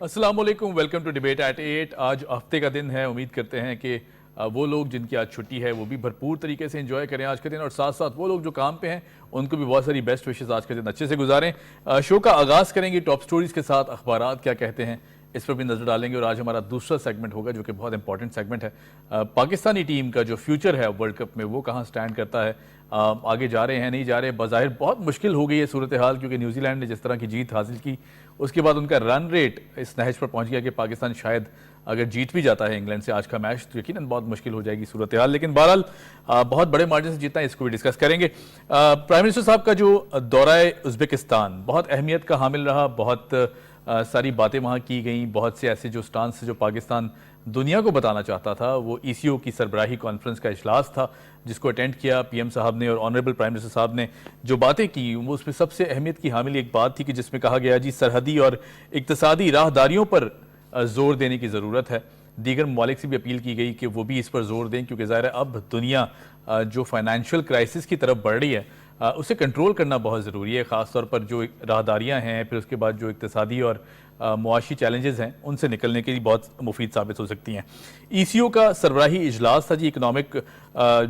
अस्सलाम वालेकुम, welcome to debate at 8। आज हफ्ते का दिन है। उम्मीद करते हैं कि वो लोग जिनकी आज छुट्टी है वो भी भरपूर तरीके से एंजॉय करें आज का दिन, और साथ साथ वो लोग जो काम पे हैं उनको भी बहुत सारी बेस्ट विशेस आज का दिन अच्छे से गुजारें। शो का आगाज़ करेंगे टॉप स्टोरीज के साथ। अखबारात क्या कहते हैं इस पर भी नजर डालेंगे, और आज हमारा दूसरा सेगमेंट होगा जो कि बहुत इंपॉर्टेंट सेगमेंट है। पाकिस्तानी टीम का जो फ्यूचर है वर्ल्ड कप में वो कहाँ स्टैंड करता है, आगे जा रहे हैं नहीं जा रहे। बज़ाहिर बहुत मुश्किल हो गई है सूरत हाल, क्योंकि न्यूजीलैंड ने जिस तरह की जीत हासिल की उसके बाद उनका रन रेट इस नहज पर पहुंच गया कि पाकिस्तान शायद अगर जीत भी जाता है इंग्लैंड से आज का मैच तो यकीनन बहुत मुश्किल हो जाएगी सूरत हाल। लेकिन बहरहाल बहुत बड़े मार्जिन से जीतना है, इसको भी डिस्कस करेंगे। प्राइम मिनिस्टर साहब का जो दौरा उज़्बेकिस्तान बहुत अहमियत का हामिल रहा। बहुत सारी बातें वहाँ की गई, बहुत से ऐसे जो स्टांस जो पाकिस्तान दुनिया को बताना चाहता था। वो ECO की सरबराही कॉन्फ्रेंस का इजलास था जिसको अटेंड किया PM साहब ने, और ऑनरेबल प्राइम मिनिस्टर साहब ने जो बातें की वो उसमें सबसे अहमियत की हामिल एक बात थी कि जिसमें कहा गया जी सरहदी और इक्तसादी राहदारियों पर जोर देने की ज़रूरत है। दीगर ममालिक से भी अपील की गई कि वो भी इस पर जोर दें, क्योंकि ज़ाहिर है अब दुनिया जो फाइनेंशियल क्राइसिस की तरफ बढ़ रही है उसे कंट्रोल करना बहुत ज़रूरी है, ख़ास तौर पर जो राहदारियाँ हैं, फिर उसके बाद जो इक्तसादी और मुआशी चैलेंजेस हैं उनसे निकलने के लिए बहुत मुफीद साबित हो सकती हैं। ECO का सरबराही इजलास था जी। इकनॉमिक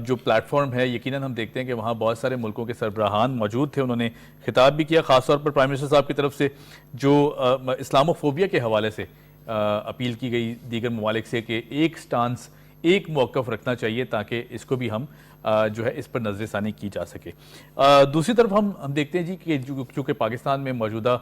जो प्लेटफॉर्म है, यकीनन हम देखते हैं कि वहाँ बहुत सारे मुल्कों के सरबराहान मौजूद थे। उन्होंने खिताब भी किया, ख़ास तौर पर प्राइम मिनिस्टर साहब की तरफ से जो इस्लामोफोबिया के हवाले से अपील की गई दीगर ममालिक से कि एक स्टांस एक मौक़िफ़ रखना चाहिए ताकि इसको भी हम जो है इस पर नज़रसानी की जा सके। दूसरी तरफ हम देखते हैं जी कि चूँकि पाकिस्तान में मौजूदा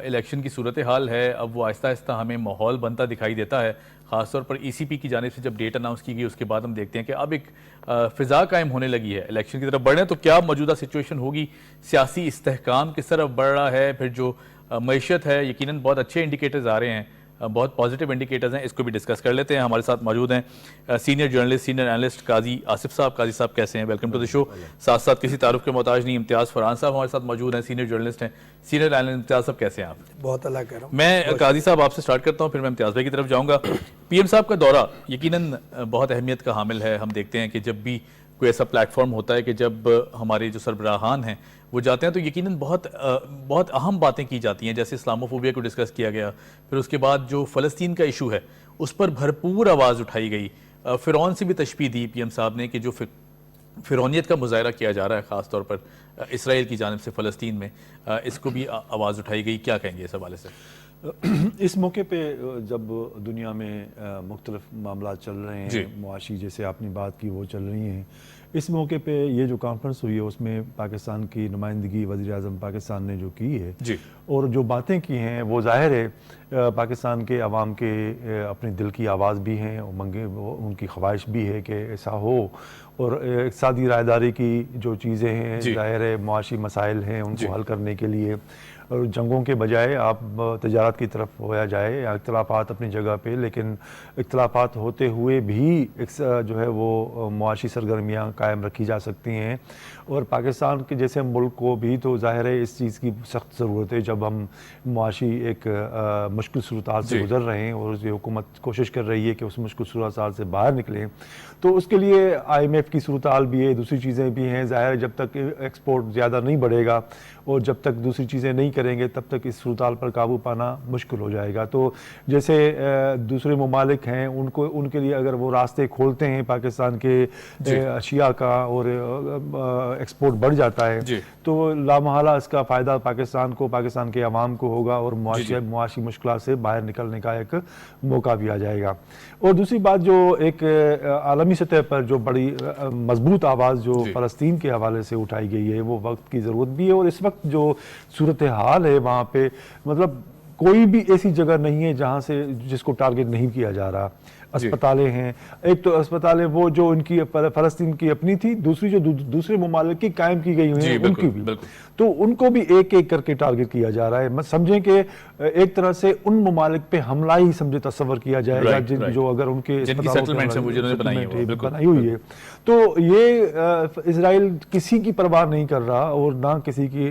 इलेक्शन की सूरत हाल है, अब वो आहिस्ता आहिस्ता हमें माहौल बनता दिखाई देता है। ख़ासतौर पर ECP की जानिब से जब डेट अनाउंस की गई उसके बाद हम देखते हैं कि अब एक फ़िज़ा कायम होने लगी है इलेक्शन की तरफ बढ़ने। तो क्या मौजूदा सिचुएशन होगी, सियासी इस्तेहकाम किस तरफ बढ़ रहा है, फिर जो मईशत है यकीनन बहुत अच्छे इंडिकेटर्स आ रहे हैं, बहुत पॉजिटिव इंडिकेटर्स हैं, इसको भी डिस्कस कर लेते हैं। हमारे साथ मौजूद हैं senior journalist, senior analyst Qazi Asif साहब। काजी साहब कैसे हैं? Welcome to the show. साथ साथ किसी तारुफ के मोहताज नहीं, इम्तियाज़ फरहान साहब हमारे साथ मौजूद हैं, सीनियर जर्नलिस्ट हैं, सीनियर एनालिस्ट। इम्तियाज़ साहब कैसे हैं आप? बहुत अल्लाह कह रहा हूँ। मैं काजी साहब आपसे स्टार्ट करता हूँ, फिर मैं इम्तियाज़ भाई की तरफ जाऊँगा। PM साहब का दौरा यकीनन बहुत अहमियत का हामिल है। हम देखते हैं कि जब भी कोई ऐसा प्लेटफॉर्म होता है कि जब हमारे जो सरबराहान हैं वो जाते हैं तो यकीनन बहुत अहम बातें की जाती हैं, जैसे इस्लामोफोबिया को डिस्कस किया गया, फिर उसके बाद जो फ़लस्तीन का इशू है उस पर भरपूर आवाज़ उठाई गई। फ़िरौन से भी तशबीह दी PM साहब ने कि जो फ़िरौनियत का मुज़ाहरा किया जा रहा है ख़ास तौर पर इसराइल की जानिब से फ़लस्तीन में, इसको भी आवाज़ उठाई गई। क्या कहेंगे इस हवाले से? इस मौके पे जब दुनिया में मुख्तलिफ मामला चल रहे हैं, मुआशी जैसे आपने बात की वो चल रही हैं, इस मौके पे ये जो कॉन्फ्रेंस हुई है उसमें पाकिस्तान की नुमाइंदगी वज़ीर आज़म पाकिस्तान ने जो की है जी, और जो बातें की हैं वो ज़ाहिर है पाकिस्तान के अवाम के अपने दिल की आवाज़ भी हैं, उमंगे उनकी ख्वाहिश भी है कि ऐसा हो। और इक़्तिसादी रायदारी की जो चीज़ें हैं, ज़ाहिर है मुआशी मसाइल हैं, उनको हल करने के लिए और जंगों के बजाय आप तजारत की तरफ होया जाए, या इख्तलाफात अपनी जगह पे, लेकिन इख्तलाफात होते हुए भी जो है वो मुआशी सरगर्मियाँ कायम रखी जा सकती हैं। और पाकिस्तान के जैसे मुल्क को भी तो ज़ाहिर है इस चीज़ की सख्त ज़रूरत है जब हम मुआशी एक मुश्किल सूरत से गुजर रहे हैं और उसकी हुकूमत कोशिश कर रही है कि उस मुश्किल सूरत से बाहर निकलें। तो उसके लिए IMF की सूरत हाल भी है, दूसरी चीज़ें भी हैं। ज़ाहिर जब तक एक्सपोर्ट ज़्यादा नहीं बढ़ेगा और जब तक दूसरी चीज़ें नहीं करेंगे तब तक इस सूरत हाल पर काबू पाना मुश्किल हो जाएगा। तो जैसे दूसरे ममालिक हैं उनके लिए अगर वो रास्ते खोलते हैं पाकिस्तान के अशिया का और एक्सपोर्ट बढ़ जाता है तो लामहला इसका फ़ायदा पाकिस्तान को, पाकिस्तान के अवाम को होगा और मुआशी मुश्किलात से बाहर निकलने का एक मौका भी आ जाएगा। और दूसरी बात जो एक आलमी सतह पर जो बड़ी मजबूत आवाज़ जो फ़लस्तीन के हवाले से उठाई गई है वो वक्त की ज़रूरत भी है। और इस वक्त जो सूरत हाल है वहाँ पे मतलब कोई भी ऐसी जगह नहीं है जहाँ से जिसको टारगेट नहीं किया जा रहा। अस्पतालें हैं, एक तो अस्पतालें वो जो उनकी फ़लस्तीन की अपनी थी, दूसरी जो दूसरे ममालिक की कायम की गई हुई हैं उनकी भी, तो उनको भी एक एक करके टारगेट किया जा रहा है। मत समझें कि एक तरह से उन ममालिक पे हमला ही समझे तस्वर किया जाएगा जो अगर उनके बनाई हुई है। तो ये इजराइल किसी की परवाह नहीं कर रहा और ना किसी की,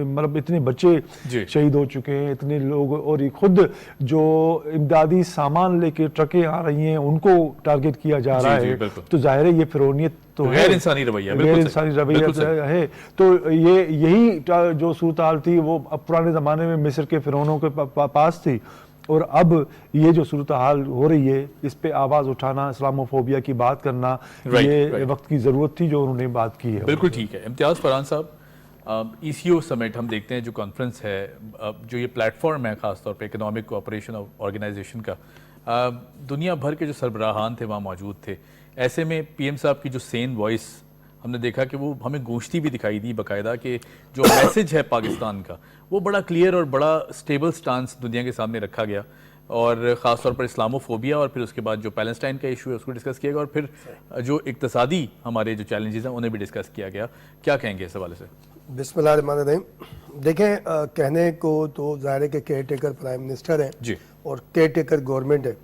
मतलब इतने बच्चे शहीद हो चुके हैं, इतने लोग, और खुद जो इमदादी सामान लेके ट्रकें आ रही हैं उनको टारगेट किया जा रहा है। तो जाहिर है ये फिरौनियत तो गैर इंसानी रवैया है। तो यही जो सूरत हाल थी वो अब पुराने ज़माने में मिस्र के फिरौनों के पास थी। और अब ये जो सूरत हाल हो रही है, इस पे आवाज़ उठाना, इस्लामोफोबिया की बात करना, ये वक्त की ज़रूरत थी जो उन्होंने बात की है। बिल्कुल ठीक है। इम्तियाज़ फरहान साहब, ECO समिट हम देखते हैं, जो कॉन्फ्रेंस है, जो ये प्लेटफॉर्म है ख़ासतौर पे इकोनॉमिक कोऑपरेशन ऑर्गेनाइजेशन का, दुनिया भर के जो सरबराहान थे वहाँ मौजूद थे। ऐसे में PM साहब की जो सेन वॉइस हमने देखा कि वो हमें गूंजती भी दिखाई दी बाकायदा, कि जो मैसेज है पाकिस्तान का वो बड़ा क्लियर और बड़ा स्टेबल स्टांस दुनिया के सामने रखा गया, और ख़ासतौर पर इस्लामोफोबिया, और फिर उसके बाद जो पैलेस्टाइन का इशू है उसको डिस्कस किया गया, और फिर जो इक्तसादी हमारे जो चैलेंजेस हैं उन्हें भी डिस्कस किया गया। क्या कहेंगे इस हवाले से? बिस्मिल्लाहिर्रहमानिर्रहीम। देखें, कहने को तो ज़ाहिर है कि केयर टेकर प्राइम मिनिस्टर हैं जी, और केयर टेकर गवर्नमेंट है,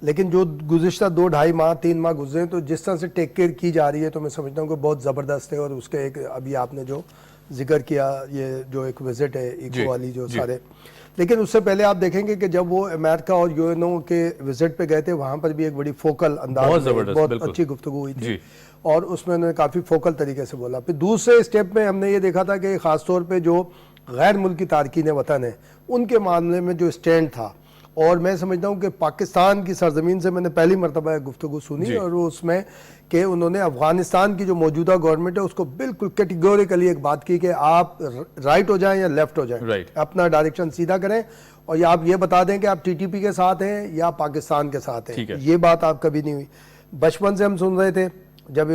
लेकिन जो गुज़िश्ता 2-2.5 माह 3 माह गुजरे, तो जिस तरह से टेक केयर की जा रही है तो मैं समझता हूँ कि बहुत ज़बरदस्त है। और उसके एक अभी आपने जो जिक्र किया, ये जो एक विज़िट है इको वाली, जो सारे, लेकिन उससे पहले आप देखेंगे कि जब वो अमेरिका और UNO के विज़िट पे गए थे, वहाँ पर भी एक बड़ी फोकल अंदाज में बहुत अच्छी गुफ्तगू हुई थी, और उसमें उन्होंने काफ़ी फोकल तरीके से बोला। फिर दूसरे स्टेप में हमने ये देखा था कि ख़ासतौर पे जो गैर मुल्की तारकीन वतन है उनके मामले में जो स्टैंड था, और मैं समझता हूँ कि पाकिस्तान की सरजमीन से मैंने पहली मरतबा गुफ्तगू सुनी, और वो उसमें कि उन्होंने अफगानिस्तान की जो मौजूदा गवर्नमेंट है उसको बिल्कुल कैटेगोरिकली एक बात की कि आप राइट हो जाएं या लेफ्ट हो जाएं, अपना डायरेक्शन सीधा करें, और या आप ये बता दें कि आप TTP के साथ हैं या पाकिस्तान के साथ हैं। ये बात आप कभी नहीं हुई। बचपन से हम सुन रहे थे, जब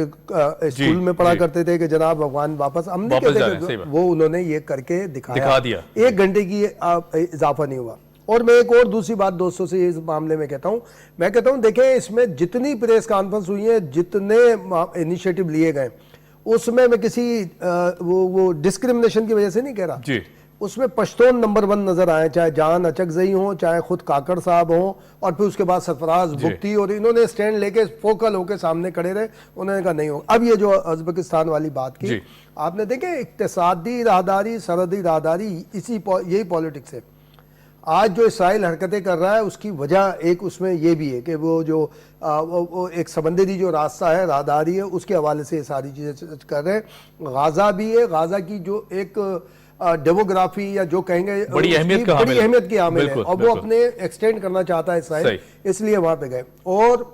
स्कूल में पढ़ा करते थे कि जनाब अफगान वापस, हम नहीं कहते, वो उन्होंने ये करके दिखा दिया। 1 घंटे की इजाफा नहीं हुआ। और मैं एक और दूसरी बात दोस्तों से इस मामले में कहता हूं, मैं कहता हूं देखें, इसमें जितनी प्रेस कॉन्फ्रेंस हुई है, जितने इनिशिएटिव लिए गए, उसमें मैं किसी वो डिस्क्रिमिनेशन की वजह से नहीं कह रहा जी। उसमें पश्तून नंबर 1 नजर आए, चाहे जान अचकजई हो, चाहे खुद काकड़ साहब हो, और फिर उसके बाद सरफराज बुख्ती, और इन्होंने स्टैंड लेके फोकल होकर सामने खड़े रहे। उन्होंने कहा नहीं हो। अब ये जो उज़्बेकिस्तान वाली बात की आपने, देखे इक्तिसादी राहदारी, सरहदी राहदारी, यही पॉलिटिक्स है। आज जो इसराइल हरकतें कर रहा है उसकी वजह एक उसमें ये भी है कि वो जो वो एक समंदरी जो रास्ता है, राहदारी है, उसके हवाले से ये सारी चीज़ें कर रहे हैं। गाज़ा भी है, गाज़ा की जो एक डेमोग्राफी या जो कहेंगे बड़ी अहमियत की हामिल है, और वो अपने एक्सटेंड करना चाहता है इसराइल, इसलिए वहाँ पे गए। और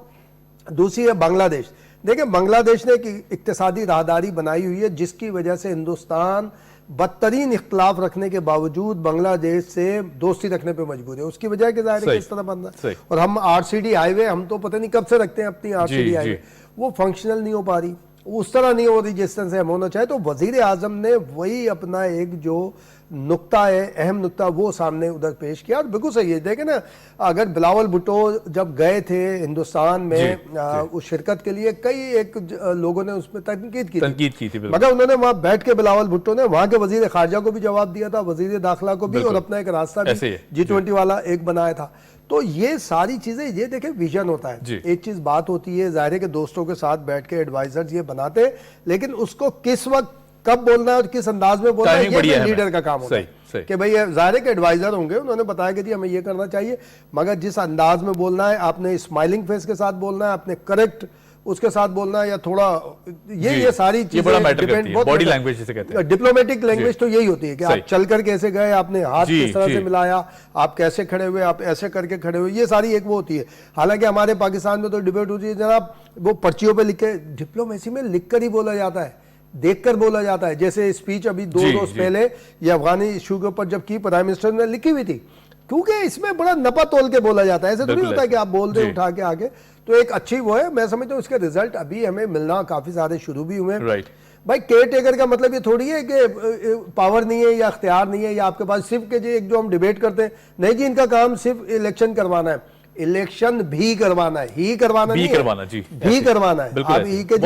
दूसरी है बांग्लादेश। देखिए, बांग्लादेश ने एक इक्तिसादी राहदारी बनाई हुई है, जिसकी वजह से हिंदुस्तान बदतरीन इख्तलाफ रखने के बावजूद बांग्लादेश से दोस्ती रखने पे मजबूर है। उसकी वजह के ज़ाहिर है किस तरह बनना, और हम RCD हाईवे, हम तो पता नहीं कब से रखते हैं अपनी RCD हाईवे, वो फंक्शनल नहीं हो पा रही, उस तरह नहीं हो रही जिस तरह से हम होना चाहे। तो वजीर आजम ने वही अपना एक जो नुक्ता है, अहम नुक्ता, वो सामने उधर पेश किया, और बिल्कुल सही है। देखें ना, अगर बिलावल भुट्टो जब गए थे हिंदुस्तान में उस शिरकत के लिए, कई एक लोगों ने उसमें तनकीद की थी, मगर उन्होंने वहाँ बैठ के, बिलावल भुट्टो ने वहाँ के वजीर खारजा को भी जवाब दिया था, वजीर दाखिला को भी, और अपना एक रास्ता भी G20 वाला एक बनाया था। तो ये सारी चीजें, ये देखें विजन होता है। एक चीज बात होती है, जाहिर है कि दोस्तों के साथ बैठ के एडवाइजर्स ये बनाते, लेकिन उसको किस वक्त कब बोलना है और किस अंदाज में बोलना है, ये लीडर का काम होता है कि भाई जाहिर है कि एडवाइजर होंगे, उन्होंने बताया कि जी हमें ये करना चाहिए, मगर जिस अंदाज में बोलना है, आपने स्माइलिंग फेस के साथ बोलना है, आपने करेक्ट उसके साथ बोलना है, या थोड़ा ये सारी चीजें डिपेंड, बॉडी लैंग्वेज जिसे कहते हैं, डिप्लोमेटिक लैंग्वेज तो यही होती है कि आप चलकर कैसे गए, आपने हाथ किस तरह से मिलाया, आप कैसे खड़े हुए, आप ऐसे करके खड़े हुए, ये सारी एक वो होती है। हालांकि हमारे पाकिस्तान में तो डिबेट होती है जनाब, वो पर्चियों पे लिख के, डिप्लोमेसी में लिख कर ही बोला जाता है, देखकर बोला जाता है। जैसे स्पीच अभी 2 रोज पहले ये अफगानी इशू के ऊपर जब की, प्राइम मिनिस्टर ने लिखी हुई थी, क्योंकि इसमें बड़ा नपा तोल के बोला जाता है, ऐसे तो नहीं होता कि आप बोल दें उठा के आगे। तो एक अच्छी वो है, मैं समझता हूँ इसके रिजल्ट अभी हमें मिलना काफी सारे शुरू भी हुए हैं। भाई केयर टेकर का मतलब ये थोड़ी है कि पावर नहीं है या इख्तियार नहीं है, या आपके पास सिर्फ के जो एक जो हम डिबेट करते हैं, नहीं जी, इनका काम सिर्फ इलेक्शन करवाना है, इलेक्शन भी करवाना है, ही करवाना नहीं करवाना, जी भी करवाना है। आप ही के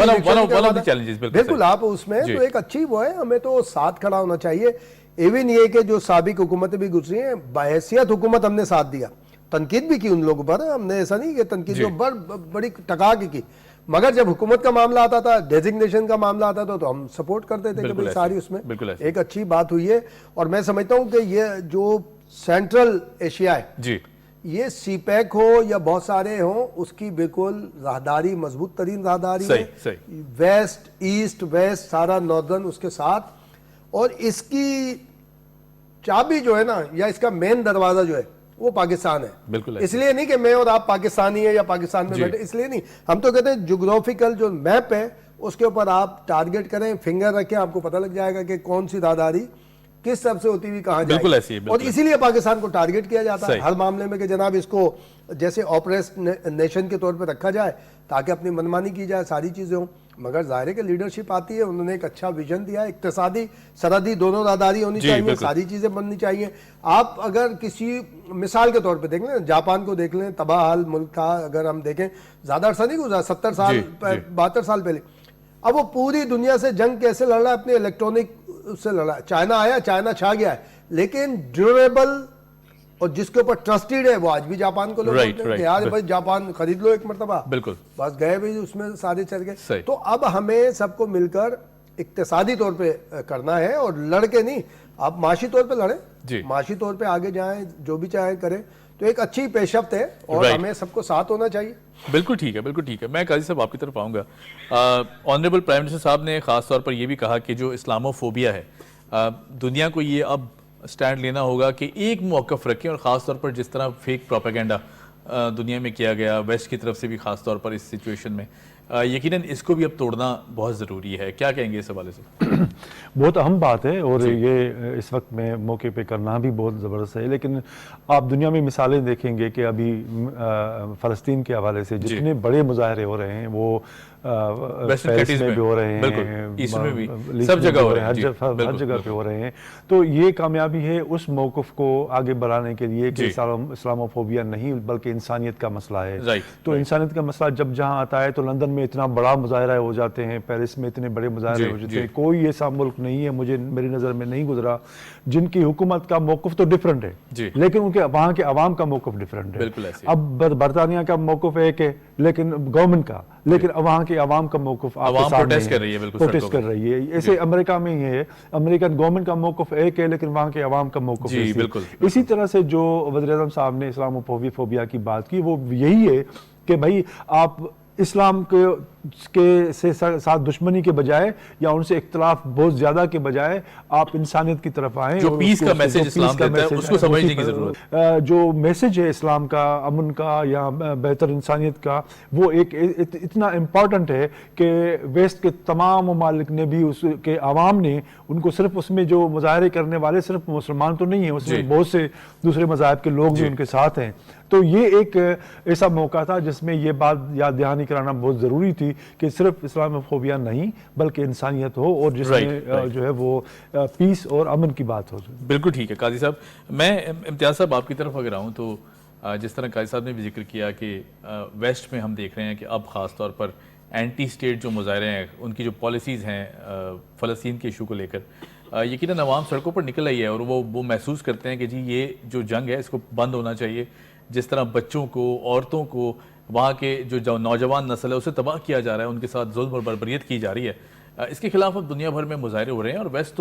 बिल्कुल आप उसमें तो एक अच्छी वो है, हमें तो साथ खड़ा होना चाहिए। इवन ये कि जो साबिक हुकूमतें भी गुजरी हैं, बाहैसियत हुकूमत हमने साथ दिया, तनकीद भी की उन लोगों पर, हमने ऐसा नहीं कि तनकीद जो बड़ी टका की, मगर जब हुकूमत का मामला आता था, डेजिग्नेशन का मामला आता था, तो हम सपोर्ट करते थे कि भाई सारी उसमें एक अच्छी बात हुई है। और मैं समझता हूँ कि ये जो सेंट्रल एशिया है, ये CPEC हो या बहुत सारे हो, उसकी बिल्कुल राहदारी मजबूत तरीन राहदारी है, वेस्ट ईस्ट वेस्ट सारा नॉर्दर्न उसके साथ, और इसकी चाबी जो है ना, या इसका मेन दरवाजा जो है, वो पाकिस्तान है। बिल्कुल इसलिए नहीं कि मैं और आप पाकिस्तानी है या पाकिस्तान में बैठे, इसलिए नहीं। हम तो कहते हैं ज्योग्राफिकल जो मैप है उसके ऊपर आप टारगेट करें, फिंगर रखें, आपको पता लग जाएगा कि कौन सी राहदारी किस तरफ से होती हुई कहाँ जाएगी। बिल्कुल ऐसी है, और इसीलिए पाकिस्तान को टारगेट किया जाता है हर मामले में कि जनाब इसको जैसे ऑपरेस नेशन के तौर पर रखा जाए ताकि अपनी मनमानी की जाए, सारी चीजें हों। मगर जाहिर है कि लीडरशिप आती है, उन्होंने एक अच्छा विजन दिया, इक्तिसादी सरहदी दोनों राहदारी होनी चाहिए, सारी चीजें बननी चाहिए। आप अगर किसी मिसाल के तौर पे देख लें, जापान को देख लें, तबाह हाल मुल्क था, अगर हम देखें ज्यादा अरसा नहीं गुजरा, 70 साल 72 साल पहले। अब वो पूरी दुनिया से जंग कैसे लड़ रहा है, अपने इलेक्ट्रॉनिक से लड़ रहा है। चाइना आया, चाइना छा गया है, लेकिन ड्यूरेबल और जिसके ऊपर ट्रस्टेड है वो आज भी जापान को लोग यार भाई जापान खरीद लो एक मरतबा, बिल्कुल बस गए भाई उसमें सारे चल गए। तो अब हमें सबको मिलकर इक्तिसादी तौर पे करना है और लड़के नहीं, आप माशी तौर पे लड़े, माशी तौर पे आगे जाएं, जो भी चाहे करें। तो एक अच्छी पेशरफ्त है और हमें सबको साथ होना चाहिए। बिल्कुल ठीक है, बिल्कुल ठीक है। मैं काजी साहब आपकी तरफ आऊँगा। ऑनरेबल प्राइम मिनिस्टर साहब ने खास तौर पर यह भी कहा कि जो इस्लामोफोबिया है, दुनिया को ये अब स्टैंड लेना होगा कि एक मौक़िफ़ रखें, और ख़ास तौर पर जिस तरह फेक प्रोपेगेंडा दुनिया में किया गया वेस्ट की तरफ से भी, ख़ास तौर पर इस सिचुएशन में यकीनन इसको भी अब तोड़ना बहुत ज़रूरी है। क्या कहेंगे इस हवाले से? बहुत अहम बात है और ये इस वक्त में मौके पे करना भी बहुत ज़बरदस्त है। लेकिन आप दुनिया में मिसालें देखेंगे कि अभी फ़लस्तीन के हवाले से जितने बड़े मुजाहरे हो रहे हैं वो पेरिस में भी हो रहे हैं, ईस्ट में भी, सब जगह हो रहे हैं, हर जगह पे हो रहे हैं। तो ये कामयाबी है उस मौक़िफ़ को आगे बढ़ाने के लिए कि इस्लामोफोबिया नहीं बल्कि इंसानियत का मसला है। तो इंसानियत का मसला जब जहाँ आता है तो लंदन में इतना बड़ा मुजाहरा हो जाते हैं, पेरिस में इतने बड़े मुजाहरे हो जाते हैं। कोई ऐसा मुल्क नहीं है, मुझे मेरी नज़र में नहीं गुजरा, जिनकी हुकूमत का मौक़िफ़ तो डिफरेंट है लेकिन उनके वहाँ के अवाम का मौक़िफ़ डिफरेंट है। अब बरतानिया का मौक़िफ़ एक है लेकिन गवर्नमेंट का, लेकिन वहाँ के अवाम का मौक़िफ़ प्रोटेस्ट कर रही है, प्रोटेस्ट कर रही है। ऐसे अमेरिका में ही है, अमेरिकन गवर्नमेंट का मौक़िफ़ एक है लेकिन वहाँ के अवाम का मौक़िफ़। इसी तरह से जो वज़ीर-ए-आज़म साहब ने इस्लामोफोबिया की बात की वो यही है कि भाई आप इस्लाम के साथ दुश्मनी के बजाय या उनसे इख्तिलाफ बहुत ज्यादा के बजाय आप इंसानियत की तरफ आए, जो पीस का मैसेज इस्लाम देता है उसको समझने की जरूरत है। जो मैसेज है इस्लाम का, अमन का या बेहतर इंसानियत का, वो एक इतना इम्पॉर्टेंट है कि वेस्ट के तमाम ममालिक ने भी उसके आवाम ने उनको सिर्फ उसमें जो मुजाहरे करने वाले सिर्फ मुसलमान तो नहीं है, उसमें बहुत से दूसरे मज़ाहब के लोग भी उनके साथ हैं। तो ये एक ऐसा मौका था जिसमें ये बात याद दहानी कराना बहुत ज़रूरी थी कि सिर्फ इस्लामोफोबिया नहीं बल्कि इंसानियत हो और जिसमें जो है वो पीस और अमन की बात हो। बिल्कुल ठीक है काजी साहब। मैं इम्तियाज़ साहब आपकी तरफ अगर आऊँ तो जिस तरह काजी साहब ने भी जिक्र किया कि वेस्ट में हम देख रहे हैं कि अब ख़ास तौर पर एंटी स्टेट जो मुजाहरे हैं, उनकी जो पॉलिसीज़ हैं फ़लस्तीन के इशू को लेकर, यकीनन अवाम सड़कों पर निकल आई है और वो महसूस करते हैं कि जी ये जो जंग है इसको बंद होना चाहिए। जिस तरह बच्चों को, औरतों को, वहाँ के जो नौजवान नस्ल है उसे तबाह किया जा रहा है, उनके साथ जुल्म और बर्बरियत की जा रही है, इसके खिलाफ अब दुनिया भर में मुजाहरे हो रहे हैं और वेस्ट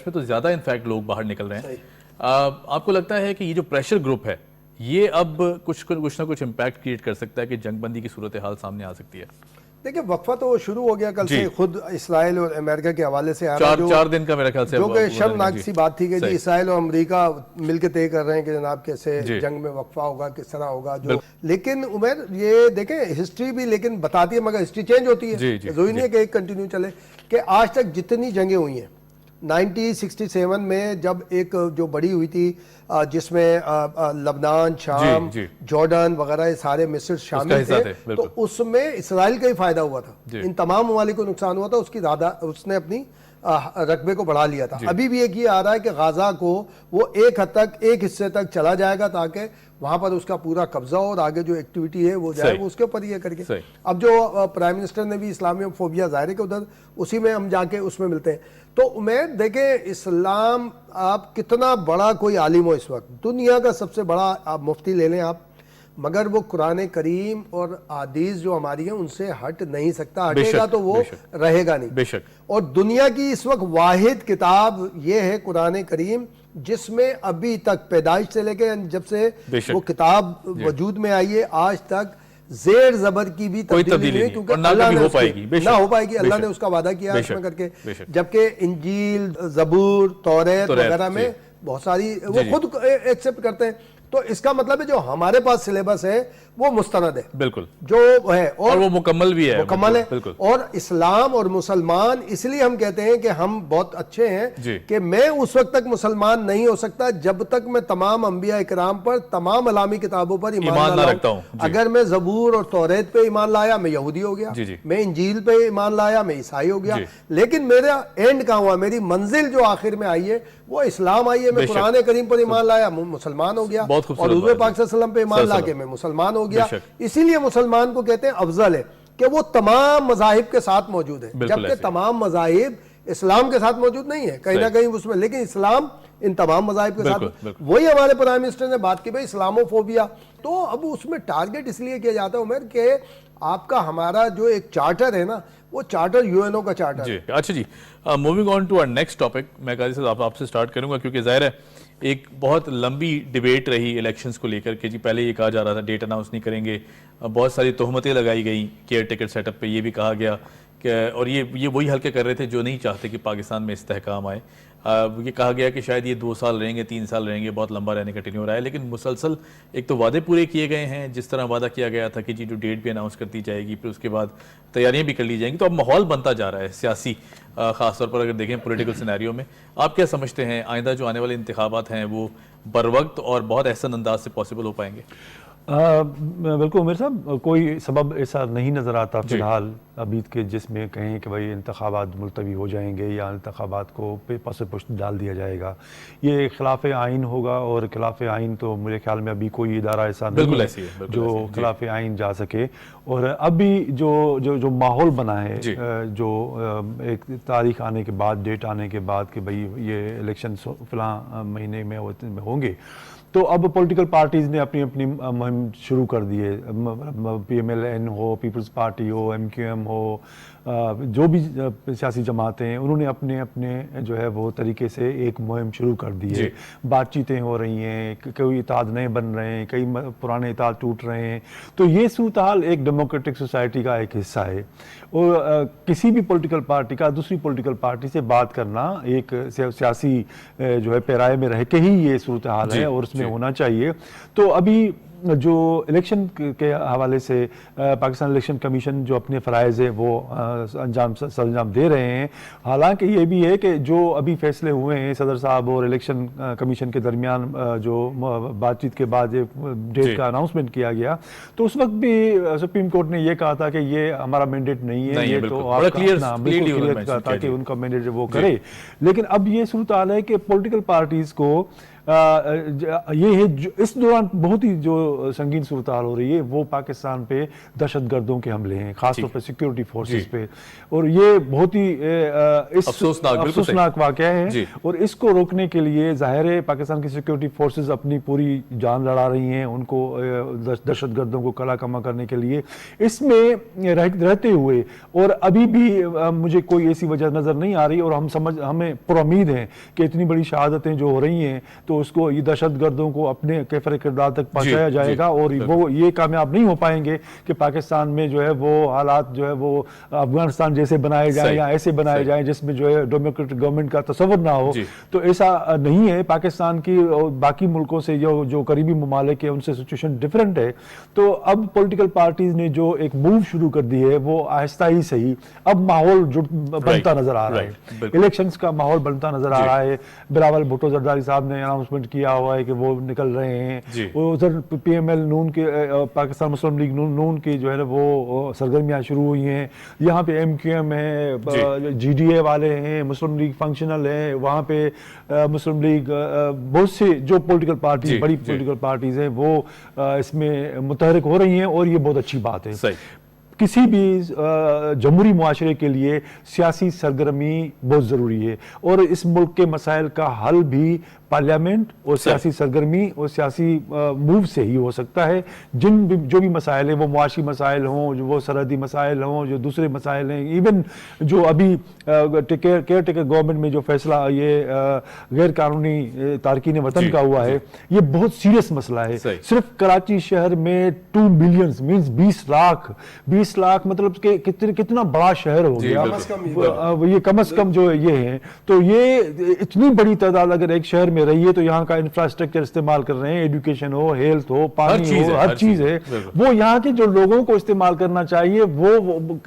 में तो ज़्यादा इनफैक्ट लोग बाहर निकल रहे हैं। आपको लगता है कि ये जो प्रेशर ग्रुप है ये अब कुछ ना कुछ इम्पैक्ट क्रिएट कर सकता है कि जंगबंदी की सूरत हाल सामने आ सकती है? देखिए वक्फा तो शुरू हो गया कल से, खुद इसराइल और अमेरिका के हवाले से चार दिन का मेरे ख्याल से, जो कि शर्मनाक सी बात थी कि जी इसराइल और अमेरिका मिलकर तय कर रहे हैं कि जनाब कैसे जंग में वक्फा होगा, किस तरह होगा। जो लेकिन उमर ये देखें हिस्ट्री भी लेकिन बताती है, मगर हिस्ट्री चेंज होती है, जरूरी नहीं है कि एक कंटिन्यू चले। कि आज तक जितनी जंगें हुई हैं 1967 में जब एक जो बड़ी हुई थी जिसमें लबनान, शाम, जॉर्डन वगैरह सारे मिस्र शामिल थे, तो उसमें इसराइल का ही फायदा हुआ था, इन तमाम ममालिक को नुकसान हुआ था, उसने अपनी रकबे को बढ़ा लिया था। अभी भी एक ये आ रहा है कि गाजा को वो एक हद तक, एक हिस्से तक चला जाएगा ताकि वहां पर उसका पूरा कब्जा हो और आगे जो एक्टिविटी है वो जाए वो उसके ऊपर ये करके। अब जो प्राइम मिनिस्टर ने भी इस्लामियोफोबिया जाहिर है कि उधर उसी में हम जाके उसमें मिलते हैं। तो उम्मीद देखें इस्लाम, आप कितना बड़ा कोई आलिम हो इस वक्त, दुनिया का सबसे बड़ा आप मुफ्ती ले लें आप, मगर वो कुरान करीम और हदीस जो हमारी है उनसे हट नहीं सकता, हटेगा तो वो रहेगा नहीं। बेशक। और दुनिया की इस वक्त वाहिद किताब ये है कुरान करीम जिसमें अभी तक पैदाइश से लेकर जब से वो किताब वजूद में आई है आज तक जेर जबर की भी तब्दीली नहीं, क्योंकि अल्लाह ने ना हो पाएगी, अल्लाह ने उसका वादा किया इसमें करके। जबकि इंजील, जबूर, तौरेत वगैरह में बहुत सारी वो खुद एक्सेप्ट करते हैं। तो इसका मतलब है जो हमारे पास सिलेबस है वो मुस्तनद है, बिल्कुल, जो है और वो मुकम्मल भी है, मुकम्मल है। बिल्कुल। और इस्लाम और मुसलमान, इसलिए हम कहते हैं कि हम बहुत अच्छे हैं कि मैं उस वक्त तक मुसलमान नहीं हो सकता जब तक मैं तमाम अंबिया इकराम पर, तमाम अलामी किताबों पर ईमान ना रखता हूं। अगर मैं ज़बूर और तौरेत पे ईमान लाया, मैं यहूदी हो गया। मैं इंजील पे ईमान लाया, मैं ईसाई हो गया। लेकिन मेरा एंड कहां हुआ? मेरी मंजिल जो आखिर में आई है वो इस्लाम आई है। मैं कुरान करीम पर ईमान लाया, मुसलमान हो गया, और हुज़ूर पाक सल्लल्लाहु अलैहि वसल्लम पे ईमान लाके मैं मुसलमान हो गया। इसीलिए मुसलमान को कहते हैं अफजल है कि वो तमाम मज़ाहिब के साथ मौजूद है, जबकि तमाम मज़ाहिब इस्लाम के साथ मौजूद नहीं है, कहीं ना कहीं उसमें, लेकिन इस्लाम इन तमाम मज़ाहिब के साथ। वही हमारे प्राइम मिनिस्टर ने बात की भाई इस्लामोफोबिया, तो अब उसमें टारगेट इसलिए किया जाता है उमर कि आपका हमारा जो एक चार्टर है ना, वो चार्टर यूएनओ का चार्टर है। अच्छा जी, moving on to our next topic, मैं काजी साहब आपसे स्टार्ट करूंगा क्योंकि जाहिर है एक बहुत लंबी डिबेट रही इलेक्शंस को लेकर के जी। पहले ये कहा जा रहा था डेट अनाउंस नहीं करेंगे, बहुत सारी तोहमतें लगाई गई केयर टेकर सेटअप पे, ये भी कहा गया कि, और ये वही हल्के कर रहे थे जो नहीं चाहते कि पाकिस्तान में इस्तेहकाम आए। ये कहा गया कि शायद ये 2 साल रहेंगे, 3 साल रहेंगे, बहुत लंबा रहने का टेन्योर है। लेकिन मुसलसल एक तो वादे पूरे किए गए हैं, जिस तरह वादा किया गया था कि जी जो डेट भी अनाउंस कर दी जाएगी, फिर उसके बाद तैयारियां भी कर ली जाएंगी। तो अब माहौल बनता जा रहा है सियासी, ख़ासतौर पर अगर देखें पॉलिटिकल सिनेरियो में। आप क्या समझते हैं आइंदा जो आने वाले इंतखाबात हैं वो बर वक्त और बहुत एहसन अंदाज से पॉसिबल हो पाएंगे? बिल्कुल मेरे साहब, कोई सबब ऐसा नहीं नज़र आता फ़िलहाल अभी के जिसमें कहें कि भाई इंतखाबात मुलतवी हो जाएंगे या इंतखाबात को पास पुश्त डाल दिया जाएगा। ये खिलाफ आइन होगा, और खिलाफ आइन तो मेरे ख्याल में अभी कोई इदारा ऐसा नहीं है जो खिलाफ आइन जा सके। और अभी जो माहौल बना है, जो एक तारीख आने के बाद, डेट आने के बाद कि भाई ये इलेक्शन फ़लाँ महीने में होंगे, तो अब पॉलिटिकल पार्टीज़ ने अपनी अपनी मुहिम शुरू कर दी है। PMLN हो, पीपल्स पार्टी हो, MQM हो, जो भी सियासी जमातें हैं, उन्होंने अपने अपने जो है वो तरीके से एक मुहिम शुरू कर दी है। बातचीतें हो रही हैं, कोई इताद नए बन रहे हैं, कई पुराने इताद टूट रहे हैं। तो ये सूरत हाल एक डेमोक्रेटिक सोसाइटी का एक हिस्सा है। और किसी भी पॉलिटिकल पार्टी का दूसरी पॉलिटिकल पार्टी से बात करना एक सियासी जो है पैराए में रह के ही ये सूरत हाल है, और उसमें होना चाहिए। तो अभी जो इलेक्शन के हवाले से पाकिस्तान इलेक्शन कमीशन जो अपने फ़राइज़ है वो सरंजाम दे रहे हैं। हालांकि ये भी है कि जो अभी फैसले हुए हैं सदर साहब और इलेक्शन कमीशन के दरमियान, जो बातचीत के बाद डेट का अनाउंसमेंट किया गया, तो उस वक्त भी सुप्रीम कोर्ट ने ये कहा था कि ये हमारा मैंडेट नहीं है, ये तो क्लियर था कि उनका मैंडेट वो करे। लेकिन अब ये सूरत हाल है कि पॉलिटिकल पार्टीज़ को ये है जो इस दौरान बहुत ही जो संगीन सूरत हाल हो रही है वो पाकिस्तान पे दहशतगर्दों के हमले हैं, खासतौर पर सिक्योरिटी फोर्सेस पे, और ये बहुत ही अफसोसनाक वाक़या है। और इसको रोकने के लिए जाहिर है पाकिस्तान की सिक्योरिटी फोर्सेस अपनी पूरी जान लड़ा रही हैं, उनको दहशतगर्दों को कला कमा करने के लिए। इसमें रहते हुए और अभी भी मुझे कोई ऐसी वजह नज़र नहीं आ रही, और हमें पुरुम्मीद है कि इतनी बड़ी शहादतें जो हो रही हैं तो उसको ये दहशतगर्दों को अपने कैफर किरदार तक पहुंचाया जाएगा, और वो ये कामयाब नहीं हो पाएंगे कि पाकिस्तान में जो है वो हालात जो है वो अफगानिस्तान जैसे बनाए जाए या ऐसे बनाए जाए जिसमें जो है डेमोक्रेटिक गवर्नमेंट का तस्वर ना हो। तो ऐसा नहीं है। पाकिस्तान की और बाकी मुल्कों से जो करीबी ममालिक है उनसे सिचुएशन डिफरेंट है। तो अब पॉलिटिकल पार्टीज ने जो एक मूव शुरू कर दी है वो आहिस्ता ही सही अब माहौल बनता नजर आ रहा है, इलेक्शंस का माहौल बनता नजर आ रहा है। बिलावल भुट्टो जरदारी साहब ने अनाउंसमेंट किया हुआ है कि वो निकल रहे हैं। उधर PML नून के पाकिस्तान मुस्लिम लीग नून की जो है ना वो सरगर्मियां शुरू हुई हैं। यहाँ पे MQM है, GDA वाले हैं, मुस्लिम लीग फंक्शनल है, वहाँ पे मुस्लिम लीग, बहुत से जो पॉलिटिकल पार्टी बड़ी पॉलिटिकल पार्टीज हैं वो इसमें मुतहरिक हो रही हैं, और ये बहुत अच्छी बात है। किसी भी जमहूरी मुआशरे के लिए सियासी सरगर्मी बहुत ज़रूरी है, और इस मुल्क के मसाइल का हल भी पार्लियामेंट और सियासी सरगर्मी और सियासी मूव से ही हो सकता है। जो भी मसाइल हैं, वो मुआशी मसाइल हों, जो वो सरहदी मसाइल हों, जो दूसरे मसाइल हैं, इवन जो अभी केयर टेकर गवर्नमेंट में जो फैसला ये गैर कानूनी तारकीन वतन का हुआ है, ये बहुत सीरियस मसला है। सिर्फ कराची शहर में 2 मिलियन मीन्स 20 लाख मतलब कि कितना बड़ा शहर हो गया, ये कम अज कम जो ये है। तो ये इतनी बड़ी तादाद अगर एक शहर में में रहिए तो यहाँ का इंफ्रास्ट्रक्चर इस्तेमाल कर रहे हैं, एजुकेशन हो, हेल्थ हो, पानी हो, हर चीज है। वो यहाँ के जो लोगों को इस्तेमाल करना चाहिए वो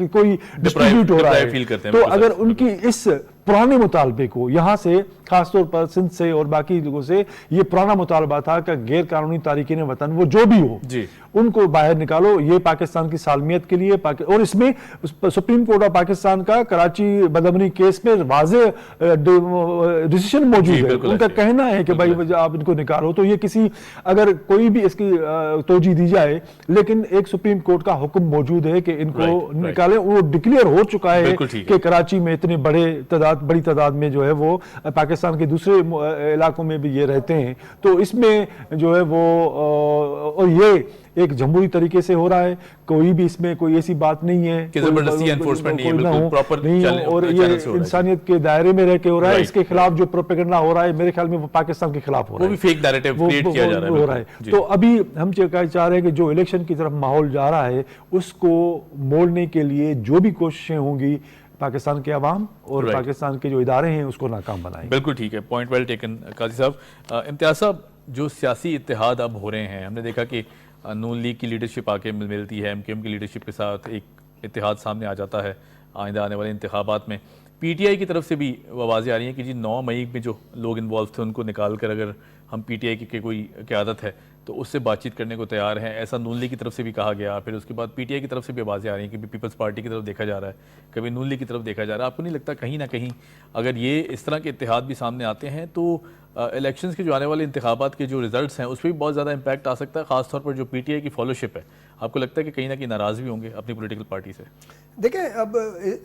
कोई डिस्ट्रीब्यूट हो रहा है। तो अगर उनकी इस पुराने मुतालबे को यहाँ से खासतौर पर सिंध से और बाकी लोगों से ये पुराना मुतालबा था कि गैर कानूनी तारिकीन वतन वो जो भी हो उनको बाहर निकालो, ये पाकिस्तान की सालमियत के लिए और इसमें सुप्रीम कोर्ट ऑफ पाकिस्तान का कराची बदमनी केस में वाज़े डिसीजन मौजूद है। उनका कहना है कि भाई आप इनको निकालो। तो ये किसी अगर कोई भी इसकी तोजी दी जाए, लेकिन एक सुप्रीम कोर्ट का हुक्म मौजूद है कि इनको निकालें। वो डिक्लेयर हो चुका है कि कराची में इतने बड़ी तादाद में जो है वो पाकिस्तान के दूसरे इलाकों में भी ये रहते हैं। तो इसमें जो है वो और ये एक जमहूरी तरीके से हो रहा है, कोई भी इसमें कोई ऐसी बात नहीं है कि जबरदस्ती एनफोर्समेंट नहीं है, बिल्कुल प्रॉपर नहीं हो, और ये इंसानियत के दायरे में रह के हो रहा है। इसके खिलाफ जो प्रोपेगेंडा हो रहा है मेरे ख्याल में वो पाकिस्तान के खिलाफ हो रहा है, वो भी फेक नैरेटिव क्रिएट किया जा रहा है। तो अभी हम चाह रहे हैं कि जो इलेक्शन की तरफ माहौल जा रहा है उसको मोड़ने के लिए जो भी कोशिशें होंगी पाकिस्तान के अवाम और पाकिस्तान के जो इदारे हैं उसको नाकाम बनाएंगे। बिल्कुल ठीक है, पॉइंट वेल टेकन काजी साहब। इम्तियाज साहब, जो सियासी इत्तेहाद अब हो रहे हैं, हमने देखा कि नून लीग की लीडरशिप आके मिलती है, MKM की लीडरशिप के साथ एक इत्तेहाद सामने आ जाता है आइंदा आने वाले इंतखाबात में। PTI की तरफ से भी आवाज़ें आ रही हैं कि जी 9 मई में जो लोग इन्वॉल्व थे उनको निकाल कर अगर हम PTI की कोई क़यादत है तो उससे बातचीत करने को तैयार हैं, ऐसा नून लीग की तरफ से भी कहा गया। फिर उसके बाद PTI की तरफ से भी आवाज़ें आ रही हैं कि पीपल्स पार्टी की तरफ देखा जा रहा है, कभी नून लीग की तरफ देखा जा रहा है। आपको नहीं लगता कहीं ना कहीं अगर ये इस तरह के इत्तेहाद भी सामने आते हैं तो इलेक्शंस के जो आने वाले इंतखाबात के जो रिजल्ट्स हैं उस पर भी बहुत ज़्यादा इंपैक्ट आ सकता है, खासतौर पर जो PTI की फॉलोशिप है? आपको लगता है कि कहीं ना कहीं नाराज़ भी होंगे अपनी पॉलिटिकल पार्टी से? देखें, अब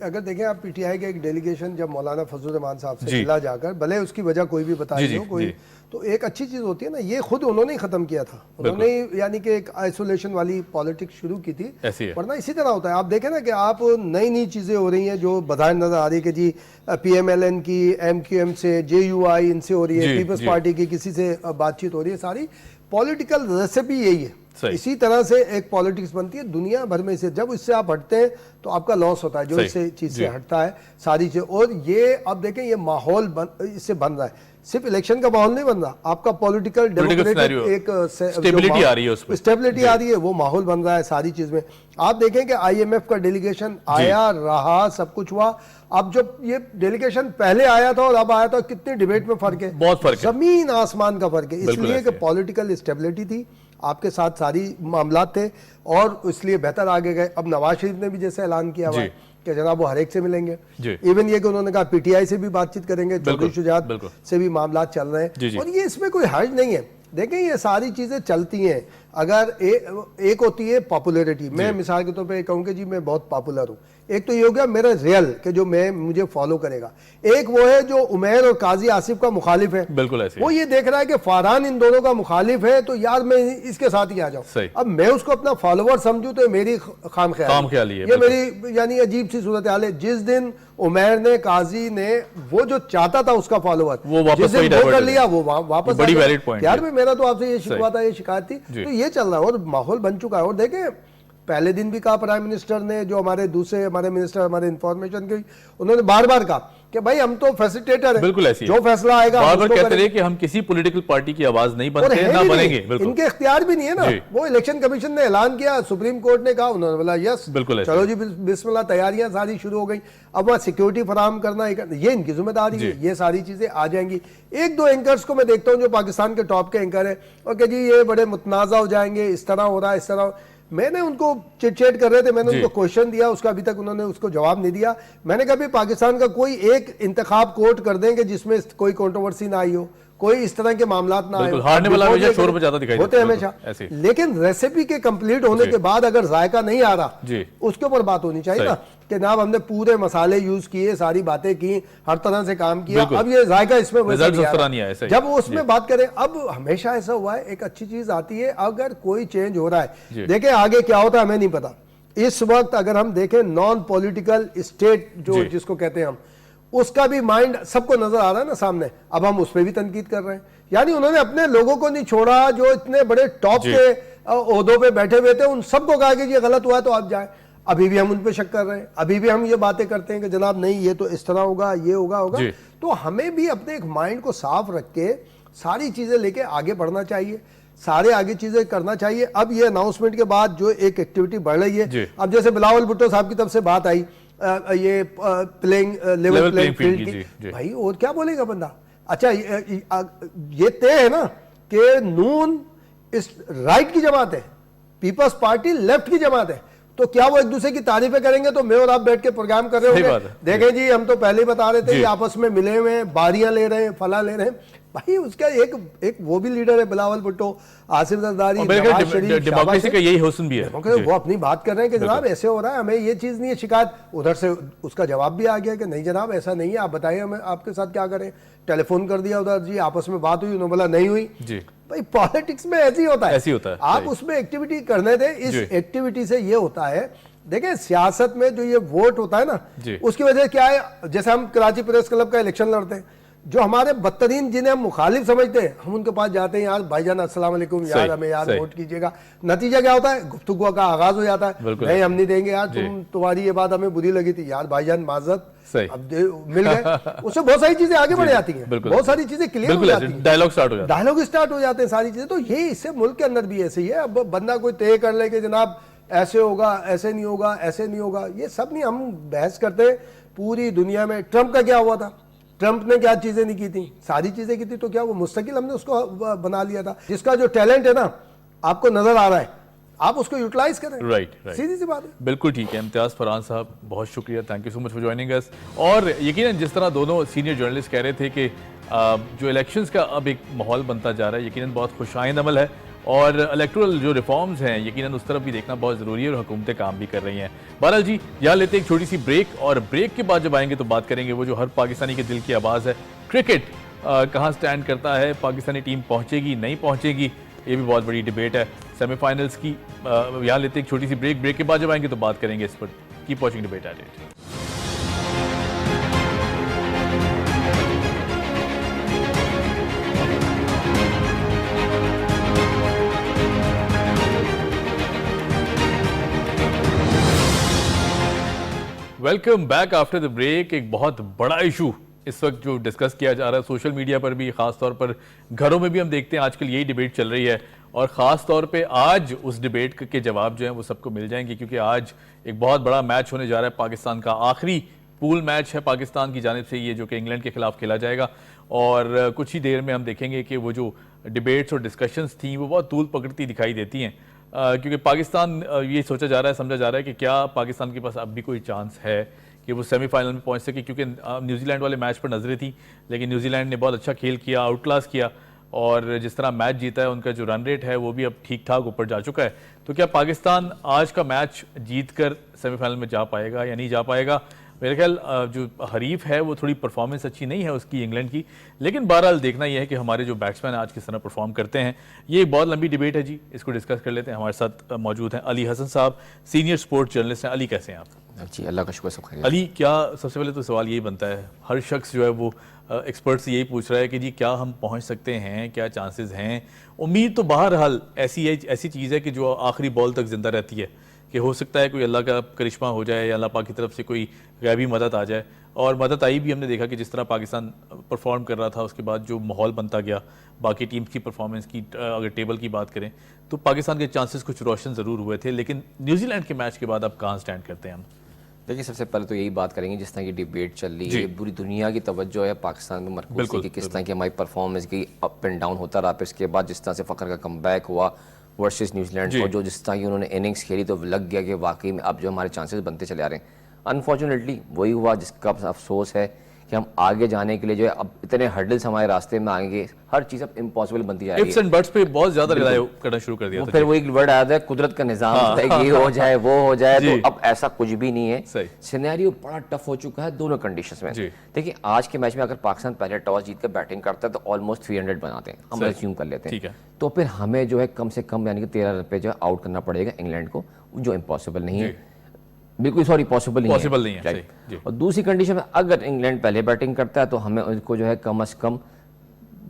अगर देखें आप PTI का एक डेलीगेशन जब मौलाना फजल रहमान साहब से मिला जाकर, भले उसकी वजह कोई भी बताई हो, कोई तो एक अच्छी चीज़ होती है ना, ये खुद उन्होंने ही ख़त्म किया था। उन्होंने यानी कि एक आइसोलेशन वाली पॉलिटिक्स शुरू की थी, वरना इसी तरह होता है। आप देखें ना कि आप नई चीज़ें हो रही हैं जो बधाई नज़र आ रही है कि जी PMLN की MQM से, JUI इनसे हो रही है, पीपल्स पार्टी की किसी से बातचीत हो रही है। सारी पॉलिटिकल रेसिपी यही है। इसी तरह से एक पॉलिटिक्स बनती है दुनिया भर में से। जब इससे आप हटते हैं तो आपका लॉस होता है, जो इससे चीज़ से हटता है सारी चीज़। और ये अब देखें ये माहौल इससे बन रहा है, सिर्फ इलेक्शन का माहौल नहीं बन रहा, आपका पॉलिटिकल डेमोक्रेटिक एक स्टेबिलिटी आ रही है, उसमें स्टेबिलिटी आ रही है, वो माहौल बन रहा है सारी चीज़ में। आप देखें कि IMF का डेलीगेशन आया, रहा, सब कुछ हुआ। अब जब ये डेलीगेशन पहले आया था और अब आया था, कितनी डिबेट में फर्क है, बहुत फर्क है, जमीन आसमान का फर्क है। इसलिए कि पॉलिटिकल स्टेबिलिटी थी, आपके साथ सारी मामला थे और इसलिए बेहतर आगे गए। अब नवाज शरीफ ने भी जैसे ऐलान किया हुआ कि जनाब वो हर एक से मिलेंगे, इवन ये कि उन्होंने कहा PTI से भी बातचीत करेंगे, चौधरी शुजात से भी मामला चल रहे हैं और ये इसमें कोई हर्ज नहीं है। देखें ये सारी चीज़ें चलती हैं। अगर एक होती है पॉपुलैरिटी, मैं मिसाल के तौर पे कहूँ कि जी मैं बहुत पॉपुलर हूँ, एक तो ये हो गया मेरा रियल कि जो मुझे फॉलो करेगा। एक वो है जो उमैर और काजी आसिफ का मुखालिफ है, बिल्कुल ऐसे वो ये देख रहा है कि फरहान इन दोनों का मुखालिफ है तो यार मैं इसके साथ ही आ जाऊं। अब मैं उसको अपना फॉलोवर समझूं तो मेरी खामख्याली है, ये मेरी यानी अजीब सी सूरत हाल है। जिस दिन उमैर ने, काजी ने वो जो चाहता था उसका फॉलोवर वो वापस कर लिया, वो वापस बड़ी वैलिड पॉइंट। यार मेरा तो आपसे ये शिकवा था, ये शिकायत थी, तो ये चल रहा है और माहौल बन चुका है। और देखें पहले दिन भी कहा प्राइम मिनिस्टर ने, जो हमारे मिनिस्टर हमारे इंफॉर्मेशन के, उन्होंने बार बार कहा कि भाई हम तो फैसिलिटेटर हैं, बिल्कुल ऐसी जो फैसला आएगा बार बार कहते रहे कि हम किसी पॉलिटिकल पार्टी की आवाज नहीं बनते ना बनेंगे। इनके इख्तियार भी नहीं है ना। वो इलेक्शन कमीशन ने ऐलान किया, सुप्रीम कोर्ट ने कहा, उन्होंने बोला यस बिल्कुल चलो जी बिस्मिल्लाह, तैयारियां सारी शुरू हो गई। अब वहाँ सिक्योरिटी फराहम करना ये इनकी जिम्मेदारी है, ये सारी चीजें आ जाएंगी। एक दो एंकर्स को मैं देखता हूँ जो पाकिस्तान के टॉप के एंकर है और कि जी ये बड़े मुतनाज़ा हो जाएंगे, इस तरह हो रहा है, इस तरह। मैंने उनको चिट कर रहे थे, मैंने उनको क्वेश्चन दिया, उसका अभी तक उन्होंने उसको जवाब नहीं दिया। मैंने कहा भी पाकिस्तान का कोई एक इंतखाब कोर्ट कर देंगे जिसमें कोई कंट्रोवर्सी ना आई हो, कोई इस तरह के मामला ना आए, हारने वाला हमेशा शोर मचाता दिखाई होते हमेशा। लेकिन रेसिपी के कंप्लीट होने के बाद अगर जायका नहीं आ रहा, उसके ऊपर बात होनी चाहिए ना कि ना हमने पूरे मसाले यूज किए, सारी बातें की, हर तरह से काम किया, अब ये जायका इसमें नहीं आया। जब उसमें बात करें, अब हमेशा ऐसा हुआ है, एक अच्छी चीज आती है अगर कोई चेंज हो रहा है। देखें आगे क्या होता है हमें नहीं पता। इस वक्त अगर हम देखें नॉन पॉलिटिकल स्टेट जो जिसको कहते हैं हम, उसका भी माइंड सबको नजर आ रहा है ना सामने। अब हम उस पर भी तनकीद कर रहे हैं, यानी उन्होंने अपने लोगों को नहीं छोड़ा जो इतने बड़े टॉप के ओहदों पे बैठे हुए थे, उन सबको कहा कि ये गलत हुआ है तो आप जाए। अभी भी हम उन पे शक कर रहे हैं, अभी भी हम ये बातें करते हैं कि जनाब नहीं ये तो इस तरह होगा, ये होगा। तो हमें भी अपने एक माइंड को साफ रख के सारी चीजें लेके आगे बढ़ना चाहिए, सारे आगे चीजें करना चाहिए। अब ये अनाउंसमेंट के बाद जो एक एक्टिविटी बढ़ रही है, अब जैसे बिलावल भुट्टो साहब की तरफ से बात आई ये लेवल प्लेइंग फील्ड की, भाई और क्या बोलेगा बंदा। अच्छा ये तय है ना कि नून इस राइट की जमात है, पीपल्स पार्टी लेफ्ट की जमात है, तो क्या वो एक दूसरे की तारीफें करेंगे? तो मैं और आप बैठ के प्रोग्राम कर रहे होंगे, देखें जी हम तो पहले ही बता रहे थे कि आपस में मिले हुए हैं, बारियां ले रहे हैं, फला ले रहे हैं। भाई उसका एक वो भी लीडर है बिलावल भुट्टो, आसिफ जरदारी, डेमोक्रेसी का यही हुस्न भी है, वो अपनी बात कर रहे हैं कि जनाब ऐसे हो रहा है, हमें ये चीज नहीं है शिकायत। उधर से उसका जवाब भी आ गया कि नहीं जनाब ऐसा नहीं है, आप बताइए हमें आपके साथ क्या करें। टेलीफोन कर दिया उधर, जी आपस में बात हुई, उन्होंने बोला नहीं हुई जी। भाई पॉलिटिक्स में ऐसे ही होता है, ऐसी होता है। आप उसमें एक्टिविटी करने दें। इस एक्टिविटी से ये होता है, देखिए सियासत में जो ये वोट होता है ना, उसकी वजह क्या है, जैसे हम कराची प्रेस क्लब का इलेक्शन लड़ते हैं, जो हमारे बदतरीन जिन्हें हम मुखालिफ समझते हैं, हम उनके पास जाते हैं, यार भाईजान अस्सलाम वालेकुम, यार हमें यार वोट कीजिएगा। नतीजा क्या होता है, गुफ्तगू का आगाज हो जाता है, नहीं हम नहीं देंगे यार, तुम्हारी ये बात हमें बुरी लगी थी, यार भाईजान माजरत, अब मिल गए। उससे बहुत सारी चीजें आगे बढ़ जाती हैं, बहुत सारी चीजें क्लियर हो जाती हैं, डायलॉग स्टार्ट हो जाते हैं सारी चीजें। तो ये इससे मुल्क के अंदर भी ऐसे ही है। अब बंदा कोई तय कर ले कि जनाब ऐसे होगा, ऐसे नहीं होगा, ऐसे नहीं होगा, ये सब नहीं हम बहस करते। पूरी दुनिया में ट्रंप का क्या हुआ था, ट्रंप ने क्या चीजें नहीं की थी, सारी चीजें की थी, तो क्या वो मुस्तकिल हमने उसको बना लिया था। जिसका जो टैलेंट है ना आपको नजर आ रहा है, आप उसको यूटिलाइज करें। राइट, सीधी सी बात है। बिल्कुल ठीक है। इम्तियाज फरहान साहब बहुत शुक्रिया, thank you so much for joining us. और यकीनन जिस तरह दोनों सीनियर जर्नलिस्ट कह रहे थे कि जो इलेक्शंस का अब एक माहौल बनता जा रहा है, यकीनन बहुत खुशाइंद अमल है, और इलेक्टोरल जो रिफॉर्म्स हैं यकीनन उस तरफ भी देखना बहुत ज़रूरी है, और हुकूमतें काम भी कर रही हैं। बहरहाल जी यहाँ लेते हैं एक छोटी सी ब्रेक, और ब्रेक के बाद जब आएंगे तो बात करेंगे वो जो हर पाकिस्तानी के दिल की आवाज़ है, क्रिकेट कहाँ स्टैंड करता है, पाकिस्तानी टीम पहुँचेगी नहीं पहुँचेगी, ये भी बहुत बड़ी डिबेट है सेमीफाइनल्स की। यहाँ लेते हैं एक छोटी सी ब्रेक, ब्रेक के बाद जब आएंगे तो बात करेंगे इस पर। Keep watching debate at eight. Welcome back after the break. एक बहुत बड़ा इशू इस वक्त जो डिस्कस किया जा रहा है सोशल मीडिया पर भी, खास तौर पर घरों में भी हम देखते हैं आजकल यही डिबेट चल रही है, और ख़ास तौर पे आज उस डिबेट के जवाब जो हैं वो सबको मिल जाएंगे, क्योंकि आज एक बहुत बड़ा मैच होने जा रहा है पाकिस्तान का। आखिरी पूल मैच है पाकिस्तान की जानिब से ये, जो कि इंग्लैंड के खिलाफ खेला जाएगा, और कुछ ही देर में हम देखेंगे कि वो जो डिबेट्स और डिस्कशंस थी वो बहुत तूल पकड़ती दिखाई देती हैं, क्योंकि पाकिस्तान ये सोचा जा रहा है, समझा जा रहा है कि क्या पाकिस्तान के पास अब भी कोई चांस है कि वो सेमीफाइनल में पहुंच सके, क्योंकि न्यूजीलैंड वाले मैच पर नजरें थी, लेकिन न्यूजीलैंड ने बहुत अच्छा खेल किया, आउट क्लास किया, और जिस तरह मैच जीता है उनका जो रन रेट है वो भी अब ठीक ठाक ऊपर जा चुका है। तो क्या पाकिस्तान आज का मैच जीत कर सेमीफाइनल में जा पाएगा या नहीं जा पाएगा? मेरे ख्याल जो हरीफ है वो थोड़ी परफॉर्मेंस अच्छी नहीं है उसकी इंग्लैंड की, लेकिन बहरहाल देखना यह है कि हमारे जो बैट्समैन आज किस तरह परफॉर्म करते हैं। ये एक बहुत लंबी डिबेट है जी, इसको डिस्कस कर लेते हैं। हमारे साथ मौजूद हैं अली हसन साहब, सीनियर स्पोर्ट्स जर्नलिस्ट हैं। अली कैसे हैं आप? जी अल्लाह का शुक्र, सब खैरियत। अली, क्या सबसे पहले तो सवाल यही बनता है, हर शख्स जो है वो एक्सपर्ट से यही पूछ रहा है कि जी क्या हम पहुंच सकते हैं, क्या चांसेस हैं? उम्मीद तो बहरहाल ऐसी चीज़ है कि जो आखिरी बॉल तक जिंदा रहती है, कि हो सकता है कोई अल्लाह का करिश्मा हो जाए या अल्लाह पाक की तरफ से कोई गैबी मदद आ जाए, और मदद आई भी। हमने देखा कि जिस तरह पाकिस्तान परफॉर्म कर रहा था उसके बाद जो माहौल बनता गया बाकी टीम्स की परफॉर्मेंस की, अगर टेबल की बात करें तो पाकिस्तान के चांसेस कुछ रोशन ज़रूर हुए थे, लेकिन न्यूजीलैंड के मैच के बाद अब कहाँ स्टैंड करते हैं हम? देखिए, सबसे पहले तो यही बात करेंगे, जिस तरह की डिबेट चल रही है, पूरी दुनिया की तवज्जो है पाकिस्तान में मरकूज़ थी कि किस तरह की हमारी परफॉर्मेंस की अप एंड डाउन होता रहा। फिर इसके बाद जिस तरह से फ़खर का कमबैक हुआ वर्सेस न्यूजीलैंड, और जो जिस तरह की उन्होंने इनिंग्स खेली, तो लग गया कि वाकई में अब जो हमारे चांसेस बनते चले आ रहे हैं। अनफॉर्चुनेटली वही हुआ जिसका अफसोस है कि हम आगे जाने के लिए जो है अब इतने हर्डल्स हमारे रास्ते में आएंगे, हर चीज़ अब इम्पॉसिबल बनती जा रही है। इफ्स एंड बट्स पे बहुत ज़्यादा रिलाय करना शुरू कर दिया था। फिर वो एक वर्ड आया था, कुदरत का निज़ाम होता है, ये हो जाए वो हो जाए, तो अब ऐसा कुछ भी नहीं है। सिनेरियो बड़ा टफ हो चुका है दोनों कंडीशंस में। देखिए, आज के मैच में अगर पाकिस्तान पहले टॉस जीत कर बैटिंग करता है तो ऑलमोस्ट 300 बनाते हैं, हम एज्यूम कर लेते हैं, तो फिर हमें जो है कम से कम यानी कि 13 रन पे जो है आउट करना पड़ेगा इंग्लैंड को, जो इम्पॉसिबल नहीं है, बिल्कुल सॉरी पॉसिबल नहीं है। राइट। और दूसरी कंडीशन में अगर इंग्लैंड पहले बैटिंग करता है तो हमें उनको जो है कम से कम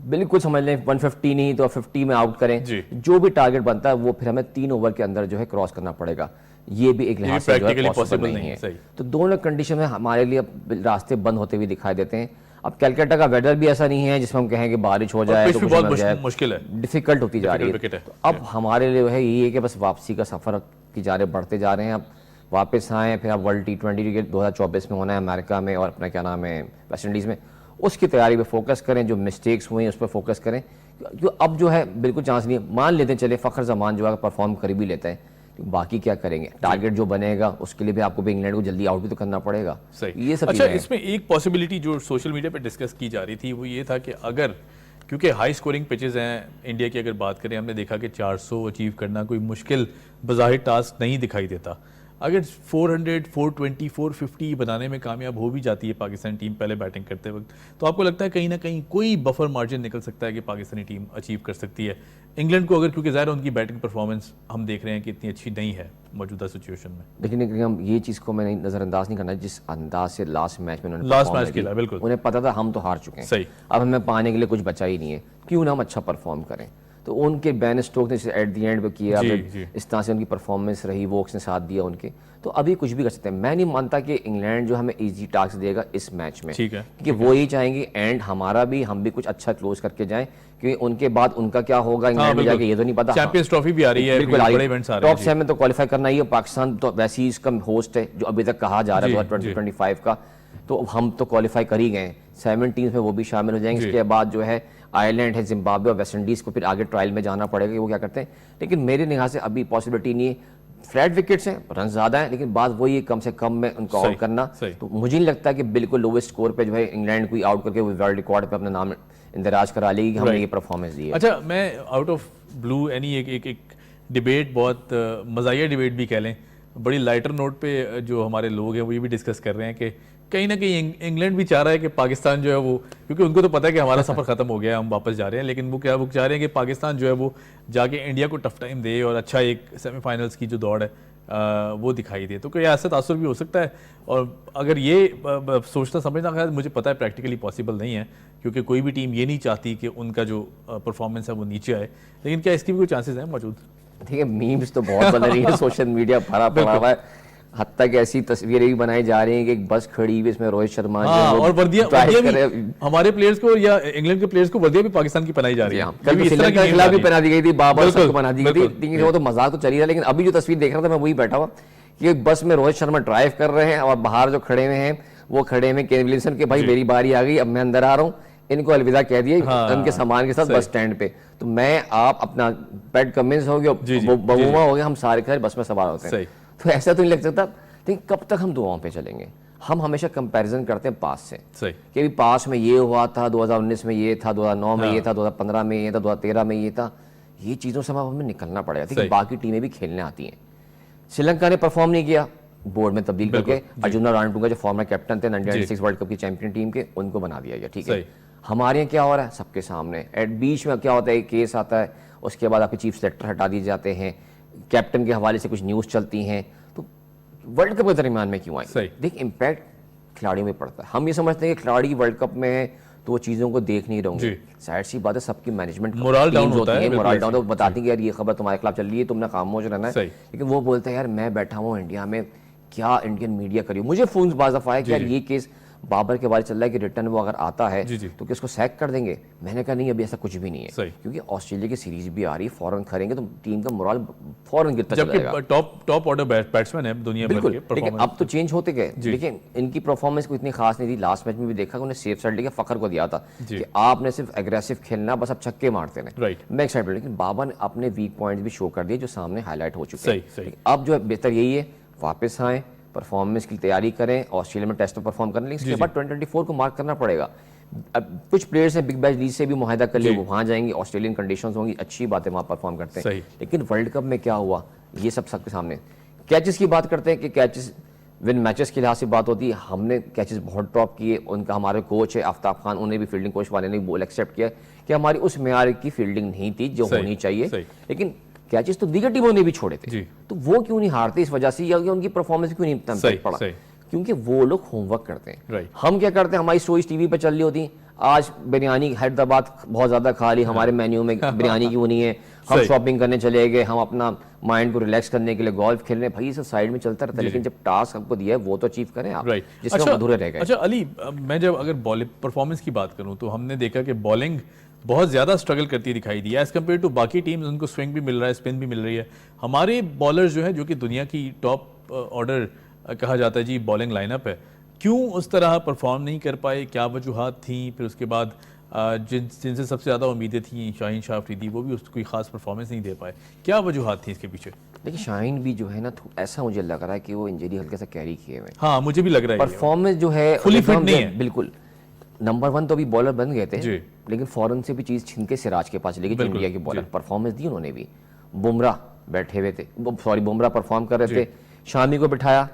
बिल्कुल समझ लें 150 नहीं तो 50 में आउट करें, जो भी टारगेट बनता है वो फिर हमें 3 ओवर के अंदर जो है क्रॉस करना पड़ेगा। ये भी एक लिहाज से पॉसिबल नहीं है। तो दोनों कंडीशन में हमारे लिए रास्ते बंद होते हुए दिखाई देते हैं। अब कैलकाटा का वेदर भी ऐसा नहीं है जिसमें हम कहें कि बारिश हो जाए तो बहुत मुश्किल है, डिफिकल्ट होती जा रही है। तो अब हमारे लिए है ये कि बस वापसी का सफर की जा रहे बढ़ते जा रहे हैं। अब वापस आए, फिर अब वर्ल्ड T20 2024 में होना है अमेरिका में और अपना क्या नाम है वेस्ट इंडीज़ में, उसकी तैयारी पे फोकस करें, जो मिस्टेक्स हुए हैं उस पर फोकस करें। जो अब जो है बिल्कुल चांस नहीं है, मान लेते चले फ़खर जमान जो है परफॉर्म कर भी लेता है, बाकी क्या करेंगे, टारगेट जो बनेगा उसके लिए भी आपको भी इंग्लैंड को जल्दी आउट भी तो करना पड़ेगा। सही, ये सब अच्छा, इसमें एक पॉसिबिलिटी जो सोशल मीडिया पे डिस्कस की जा रही थी वो ये था कि अगर, क्योंकि हाई स्कोरिंग पिचेस हैं इंडिया की, अगर बात करें हमने देखा कि 400 अचीव करना कोई मुश्किल बज़ाहिर टास्क नहीं दिखाई देता, अगर 400, 420, 450 बनाने में कामयाब हो भी जाती है पाकिस्तान टीम पहले बैटिंग करते वक्त, तो आपको लगता है कहीं ना कहीं कोई बफर मार्जिन निकल सकता है कि पाकिस्तानी टीम अचीव कर सकती है इंग्लैंड को, अगर, क्योंकि ज़ाहिर उनकी बैटिंग परफॉर्मेंस हम देख रहे हैं कि इतनी अच्छी नहीं है मौजूदा सिचुएशन में। लेकिन हम ये चीज़ को मैं नज़रअंदाज नहीं करना, जिस अंदाज से लास्ट मैच में उन्होंने लास्ट मैच खेला, बिल्कुल उन्हें पता था हम तो हार चुके हैं, सही, अब हमें पाने के लिए कुछ बचा ही नहीं है, क्यों ना हम अच्छा परफॉर्म करें। तो उनके बैन स्टोक ने एट दी एंड पे किया, इस तरह से उनकी परफॉर्मेंस रही, वोक्स ने साथ दिया उनके, तो अभी कुछ भी कर सकते हैं। मैं नहीं मानता कि इंग्लैंड जो हमें इजी टास्क देगा इस मैच में, ठीक है, क्योंकि वो ही चाहेंगे एंड हमारा भी, हम भी कुछ अच्छा क्लोज करके जाएं, क्योंकि उनके बाद उनका क्या होगा इंग्लैंड में जाके ये तो नहीं पता। चैंपियंस ट्रॉफी भी आ रही है, बिल्कुल बड़े इवेंट्स आ रहे हैं, टॉप 7 में तो क्वालिफाई करना ही है। पाकिस्तान तो वैसे ही इसका होस्ट है जो अभी तक कहा जा रहा है 2025 का, तो हम तो क्वालिफाई कर ही गए, 7 टीम्स में वो भी शामिल हो जाएंगे। इसके बाद जो है आयरलैंड है, जिम्बाब्वे और वेस्ट इंडीज़ को फिर आगे ट्रायल में जाना पड़ेगा कि वो क्या करते हैं, लेकिन मेरे निगाह से अभी पॉसिबिलिटी नहीं है। फ्लैट विकेट्स हैं, रन ज़्यादा है, लेकिन बात वही है कम से कम में उनको आउट करना। तो मुझे नहीं लगता कि बिल्कुल लोवेस्ट स्कोर पे जो है इंग्लैंड को आउट करके वो वर्ल्ड रिकॉर्ड पे अपना नाम इंदराज करा लेगी कि हमने ये परफॉर्मेंस दी है। अच्छा, मैं आउट ऑफ ब्लू एनी एक डिबेट, बहुत मज़ाहिया डिबेट भी कह लें, बड़ी लाइटर नोट पे जो हमारे लोग हैं वो ये भी डिस्कस कर रहे हैं कि कहीं ना कहीं इंग्लैंड भी चाह रहा है कि पाकिस्तान जो है वो, क्योंकि उनको तो पता है कि हमारा सफ़र ख़त्म हो गया है, हम वापस जा रहे हैं, लेकिन वो चाह रहे हैं कि पाकिस्तान जो है वो जाके इंडिया को टफ टाइम दे और अच्छा एक सेमीफाइनल्स की जो दौड़ है वो दिखाई दे। तो कोई ऐसा तासुर भी हो सकता है, और अगर ये सोचना समझना खैर मुझे पता है प्रैक्टिकली पॉसिबल नहीं है, क्योंकि कोई भी टीम ये नहीं चाहती कि उनका जो परफॉर्मेंस है वो नीचे आए, लेकिन क्या इसकी भी कोई चांसेस हैं मौजूद? ठीक है, मीम्स तो बहुत बन रही है, सोशल मीडिया भरा पड़ा हुआ है, हद तक ऐसी तस्वीरें भी बनाई जा रही हैं कि एक बस खड़ी हुई इसमें रोहित शर्मा और वर्दियां भी हमारे प्लेयर्स को या इंग्लैंड के प्लेयर्स को वर्दियां भी पाकिस्तान की पहनाई जा रही है। कल श्रीलंका के खिलाफ भी पहना दी गई थी, बाबर सबको बना दी गई थी, वो तो मजाक तो चल ही रहा, लेकिन अभी जो तस्वीर देख रहा था मैं वही बैठा हुआ कि बस में रोहित शर्मा ड्राइव कर रहे हैं और बाहर जो खड़े हुए हैं वो खड़े हुए केन विलियमसन के भाई मेरी बारी आ गई, अब मैं अंदर आ रहा हूँ, इनको अलविदा कह दिए उनके सामान के साथ बस स्टैंड पे। तो मैं आप अपना पैट कमिंस हो गया, बबूमा हो गया, हम सारे बस में सवार होते हैं, तो ऐसा तो नहीं लग सकता। लेकिन कब तक हम दुआओं पे चलेंगे? हम हमेशा कंपैरिजन करते हैं पास से कि अभी पास में ये हुआ था, 2019 में ये था, 2009 में ये था, 2015 में ये था, 2013 में ये था, ये चीज़ों से हमें निकलना पड़ेगा। ठीक है, बाकी टीमें भी खेलने आती हैं। श्रीलंका ने परफॉर्म नहीं किया, बोर्ड में तब्दील करके अर्जुना रानटुंगा जो फॉर्मर कैप्टन थे 1996 वर्ल्ड कप की चैंपियन टीम के, उनको बना दिया गया। ठीक है, हमारे यहाँ क्या हो रहा है सबके सामने, एट बीच में क्या होता है, एक केस आता है, उसके बाद आपके चीफ सेलेक्टर हटा दिए जाते हैं, कैप्टन के हवाले से कुछ न्यूज़ चलती हैं, तो वर्ल्ड कप के दरमियान में क्यों आए? देख, इम्पैक्ट खिलाड़ियों में पड़ता है। हम ये समझते हैं कि खिलाड़ी वर्ल्ड कप में है तो वो चीज़ों को देख नहीं रहोगे, जाहिर सी बात है सबकी मैनेजमेंट मोरल डाउन होता है, मोरल डाउन, तो बताती है कि यार ये खबर तुम्हारे खिलाफ चल रही है, तुमने खामोश रहना है, लेकिन वो बोलते हैं यार मैं बैठा हूँ इंडिया में, क्या इंडियन मीडिया करी। मुझे फोन बाज़ दफ़ा है कि यार ये केस बाबर के बारे चल रहा है कि रिटर्न वो अगर आता है तो कि उसको सैक कर देंगे। मैंने कहा नहीं, अभी ऐसा कुछ भी नहीं है, क्योंकि ऑस्ट्रेलिया की सीरीज भी आ रही है, फौरन करेंगे तो टीम का मोरल फौरन गिरता चला जाएगा। टॉप ऑर्डर बैट्समैन है दुनिया भर के, लेकिन अब तो चेंज होते गए, लेकिन इनकी परफॉर्मेंस को इतनी खास नहीं थी। लास्ट मैच में भी देखा उन्हें सेफ साइड लेके फखर को दिया था कि आपने सिर्फ एग्रेसिव खेलना, बस आप छक्के मारते रहे, मैं एक्साइटेड। लेकिन बाबर ने अपने वीक पॉइंट्स भी शो कर दिए जो सामने हाईलाइट हो चुके हैं। अब जो है बेहतर यही है, वापस आए, परफॉर्मेंस की तैयारी करें, ऑस्ट्रेलिया में टेस्ट में परफॉर्म करने, लेकिन उसके बाद 2024 को मार्क करना पड़ेगा। अब कुछ प्लेयर्स हैं बिग बैश लीग से भी मुआहदा कर लिए, वो वहाँ जाएंगे, ऑस्ट्रेलियन कंडीशंस होंगी, अच्छी बात है, वहाँ परफॉर्म करते हैं। लेकिन वर्ल्ड कप में क्या हुआ ये सब सबके सामने। कैचेस की बात करते हैं कि कैचेस विन मैचेस के लिहाज से बात होती है, हमने कैचेस बहुत ड्रॉप किए। उनका हमारे कोच है आफ्ताब खान, उन्हें भी फील्डिंग कोच वाले ने बोल एक्सेप्ट किया कि हमारी उस मेयार की फील्डिंग नहीं थी जो होनी चाहिए, लेकिन कैचेस तो दीगर टीमों ने भी छोड़े थे, तो वो क्यों नहीं हारते इस वजह से, या उनकी परफॉर्मेंस क्यों नहीं इम्पैक्ट पड़ा? क्योंकि वो लोग होमवर्क करते हैं। हम क्या करते हैं, हमारी स्टोरीज टीवी पे चल रही होती, आज बिरयानी हैदराबाद बहुत ज्यादा खा ली, हमारे मेन्यू में बिरयानी क्यों नहीं है, हम शॉपिंग करने चले गए, हम अपना माइंड को रिलैक्स करने के लिए गोल्फ खेल रहे हैं, भाई ये सब साइड में चलता रहता है, लेकिन जब टास्क आपको दिया है वो तो अचीव करें आप, जिसमें अच्छा, अधूरे रह गए। अच्छा अली, मैं जब अगर बॉलिंग परफॉर्मेंस की बात करूं तो हमने देखा कि बॉलिंग बहुत ज़्यादा स्ट्रगल करती दिखाई दी है एज़ कम्पेयर टू बाकी टीम्स। उनको स्विंग भी मिल रहा है, स्पिन भी मिल रही है। हमारे बॉलर्स जो है, जो कि दुनिया की टॉप ऑर्डर कहा जाता है जी बॉलिंग लाइनअप है, क्यों उस तरह परफॉर्म नहीं कर पाए? क्या वजूहात थी? फिर उसके बाद जिनसे सबसे ज़्यादा उम्मीदें थी, शाहीन शाह अफरीदी, वो भी उसको कोई खास परफॉर्मेंस नहीं दे पाए। क्या वजूहात थी इसके पीछे? देखिए शाहीन भी जो है ना, ऐसा मुझे लग रहा है कि वो इंजरी हल्के से कैरी किए हुए। हाँ, मुझे भी लग रहा है परफॉर्मेंस जो है फुली फिट नहीं है। बिल्कुल नंबर 1 तो अभी बॉलर बन गए थे, लेकिन फौरन से भी चीज छीन के सिराज के पास चली गई। इंडिया के बॉलर परफॉर्मेंस दी उन्होंने भी। बुमराह बैठे हुए थे, सॉरी बुमराह परफॉर्म कर रहे थे, शामी को बिठाया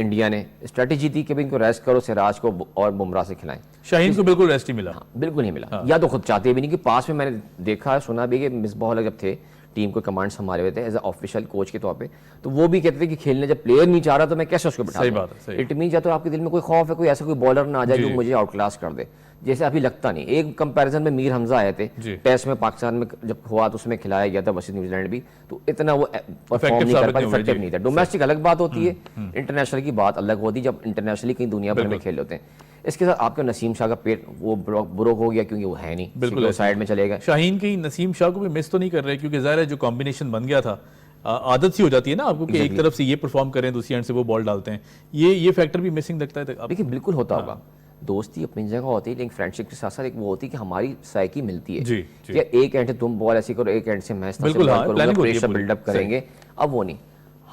इंडिया ने, स्ट्रेटेजी थी कि इनको रेस्ट करो, सिराज को और बुमराह से खिलाएं। शाहीन को बिल्कुल रेस्ट ही मिला। हाँ, बिल्कुल नहीं मिला। या तो खुद चाहते भी नहीं कि पास में, मैंने देखा सुना भी कि मिसबाह जब थे टीम को कमांड संभाले हुए थे एज ए ऑफिशियल कोच के तौर पे, तो वो भी कहते थे कि खेलने जब प्लेयर नहीं चाह रहा तो मैं कैसे उसको बिठा दूं। इट मीन या तो आपके दिल में कोई खौफ है, कोई ऐसा कोई बॉलर ना आ जाए जो मुझे आउट क्लास कर दे, जैसे अभी लगता नहीं। एक कंपैरिजन में मीर हमजा आए थे टेस्ट में, पाकिस्तान में जब हुआ तो उसमें खिलाया गया था वर्सेस न्यूजीलैंड भी, तो इतना वो परफॉर्म नहीं कर पाया, इफेक्टिव नहीं था। डोमेस्टिक अलग बात होती है, इंटरनेशनल की बात अलग होती है, जब इंटरनेशनली कहीं दुनिया भर में खेल होते हैं। इसके साथ आपका नसीम शाह का पेट वो ब्रोक हो गया, क्योंकि वो है नहीं, बिल्कुल साइड में चलेगा। शाहीन की नसीम शाह को भी मिस तो नहीं कर रहे, क्योंकि ज़ाहिर है जो कॉम्बिनेशन बन गया था, आदत सी हो जाती है ना आपको कि एक तरफ से ये परफॉर्म करें, दूसरी एंड से वो बॉल डालते हैं, ये फैक्टर भी मिसिंग लगता है। देखिए बिल्कुल होता होगा, दोस्ती अपनी जगह होती है, लेकिन फ्रेंडशिप के साथ साथ एक वो होती है कि हमारी साइकी मिलती है कि एक एंड से तुम बॉल ऐसी करो, एक एंड से मैच प्रेशर बिल्डअप करेंगे। अब वो नहीं,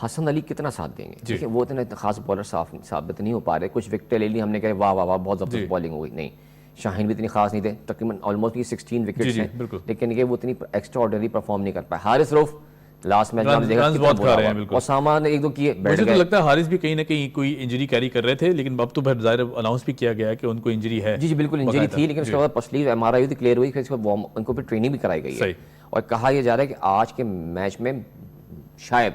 हसन अली कितना साथ देंगे? देखिए वो इतना खास बॉलर साबित नहीं हो पा रहे। कुछ विकेटें ले ली हमने, कहा वाह वाह वाह बहुत जबरदस्त बॉलिंग हो गई, नहीं। शाहीन भी इतनी खास नहीं थे, तकरीबन ऑलमोस्ट 16 विकेट्स हैं, लेकिन ये वो इतनी एक्स्ट्रा ऑर्डिनरी परफॉर्म नहीं कर पाए। हारिस रऊफ लास्ट मैच में देखा कितना बुरा हुआ, ओसामा ने 1-2 किए, मुझे तो लगता है हारिस भी कहीं ना कहीं कोई इंजरी कैरी कर रहे थे, लेकिन अब तो ज़ाहिर अनाउंस भी किया गया कि उनको इंजरी है। जी बिल्कुल इंजरी थी, लेकिन उसके बाद पसली MRI हुई, क्लियर हुई, फिर इसके बाद उनको भी ट्रेनिंग भी कराई गई है, और कहा यह जा रहा है कि आज के मैच में शायद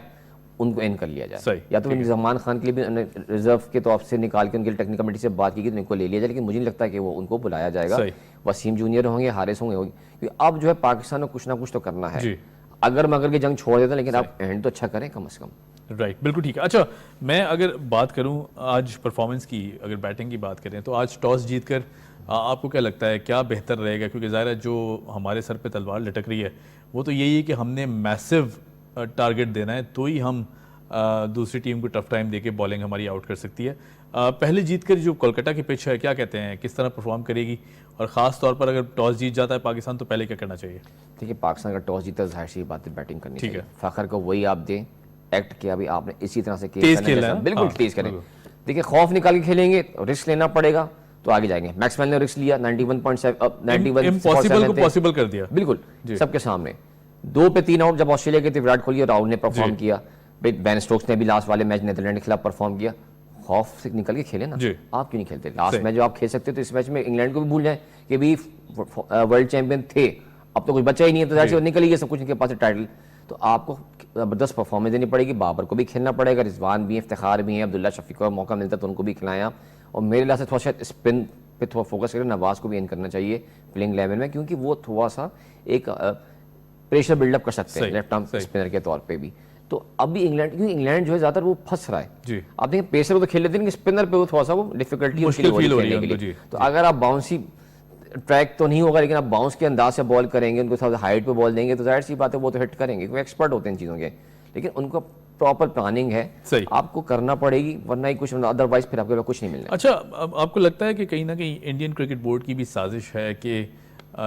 उनको एंड कर लिया जाए, या तो जमान खान के लिए भी रिजर्व के तौर से निकाल के उनके टेक्निकल कमेटी से बात की कि उनको ले लिया जाए, लेकिन मुझे नहीं लगता कि वो उनको बुलाया जाएगा। वसीम जूनियर होंगे, हारिस होंगे, क्योंकि अब जो है पाकिस्तान को कुछ ना कुछ तो करना है। अगर मगर की जंग छोड़ देता, लेकिन आप एंड तो अच्छा करें कम से कम। राइट, बिल्कुल ठीक है। अच्छा, मैं अगर बात करूं आज परफॉर्मेंस की, अगर बैटिंग की बात करें तो आज टॉस जीतकर आपको क्या लगता है क्या बेहतर रहेगा? क्योंकि ज़ाहिर है जो हमारे सर पे तलवार लटक रही है वो तो यही है कि हमने मैसिव टारगेट देना है, तो ही हम दूसरी टीम को टफ टाइम देके बॉलिंग हमारी आउट कर सकती है। पहले जीतकर जो कोलकाता की पिच है, क्या कहते हैं, किस तरह परफॉर्म करेगी? और ख़ास तौर पर अगर टॉस जीत जाता है पाकिस्तान तो पहले क्या करना चाहिए? देखिए पाकिस्तान का टॉस जीता, जाहिर सी बात है बैटिंग करनी चाहिए। फ़खर को वही आप दें, एक्ट किया भी आपने इसी तरह से, तेज खेलना है, बिल्कुल तेज करें। देखिए खौफ निकाल के खेलेंगे, रिस्क लेना पड़ेगा तो आगे जाएंगे। मैक्सवेल ने रिस्क लिया, 91.7 इम्पॉसिबल को पॉसिबल कर दिया, बिल्कुल सबके सामने। 2 पे 3 आउट जब ऑस्ट्रेलिया के थे, विराट कोहली और राहुल ने परफॉर्म किया, बेन स्टोक्स ने भी लास्ट वाले मैच नीदरलैंड के खिलाफ परफॉर्म किया। खौफ से निकल के खेले ना, आप क्यों नहीं खेलते? लास्ट मैच जो आप खेल सकते तो इस मैच में इंग्लैंड को भी भूल जाए कि भी वर्ल्ड चैंपियन थे, अब तो कुछ बचा ही नहीं है, तो जाहिर से निकल ही गया सब कुछ इनके पास टाइटल। तो आपको जबरदस्त परफॉर्मेंस देनी पड़ेगी, बाबर को भी खेलना पड़ेगा, रिजवान भी है, इफ्तिखार भी है, अब्दुल्ला शफीक को मौका मिलता तो उनको भी खिलाएं आप। और मेरे लिहाज से थोड़ा सा स्पिन पे थोड़ा फोकस करें, नवाज को भी एंड करना चाहिए प्लेइंग 11 में, क्योंकि वो थोड़ा सा एक प्रेशर बिल्डअप कर सकते हैं लेफ्ट आर्म स्पिनर के तौर पे भी। तो अभी इंग्लैंड, क्योंकि इंग्लैंड जो है ज्यादातर वो फंस रहा है। आप देखें पेसर को तो खेल लेते हैं, स्पिनर पे वो थोड़ा सा वो डिफिकल्टी मुश्किल फील हो रही है उनको। तो अगर आप बाउंसी ट्रैक तो नहीं होगा, लेकिन आप बाउंस के अंदाज से बॉल करेंगे, उनको थोड़ा हाइट पे बॉल देंगे, तो जाहिर सी बात है वो तो हिट करेंगे, क्योंकि एक्सपर्ट होते हैं इन चीज़ों के। लेकिन उनको प्रॉपर प्लानिंग है, आपको करना पड़ेगी, वरना ही कुछ, अदरवाइज फिर आपके पास कुछ नहीं मिलना। अच्छा, आपको लगता है कि कहीं ना कहीं इंडियन क्रिकेट बोर्ड की भी साजिश है कि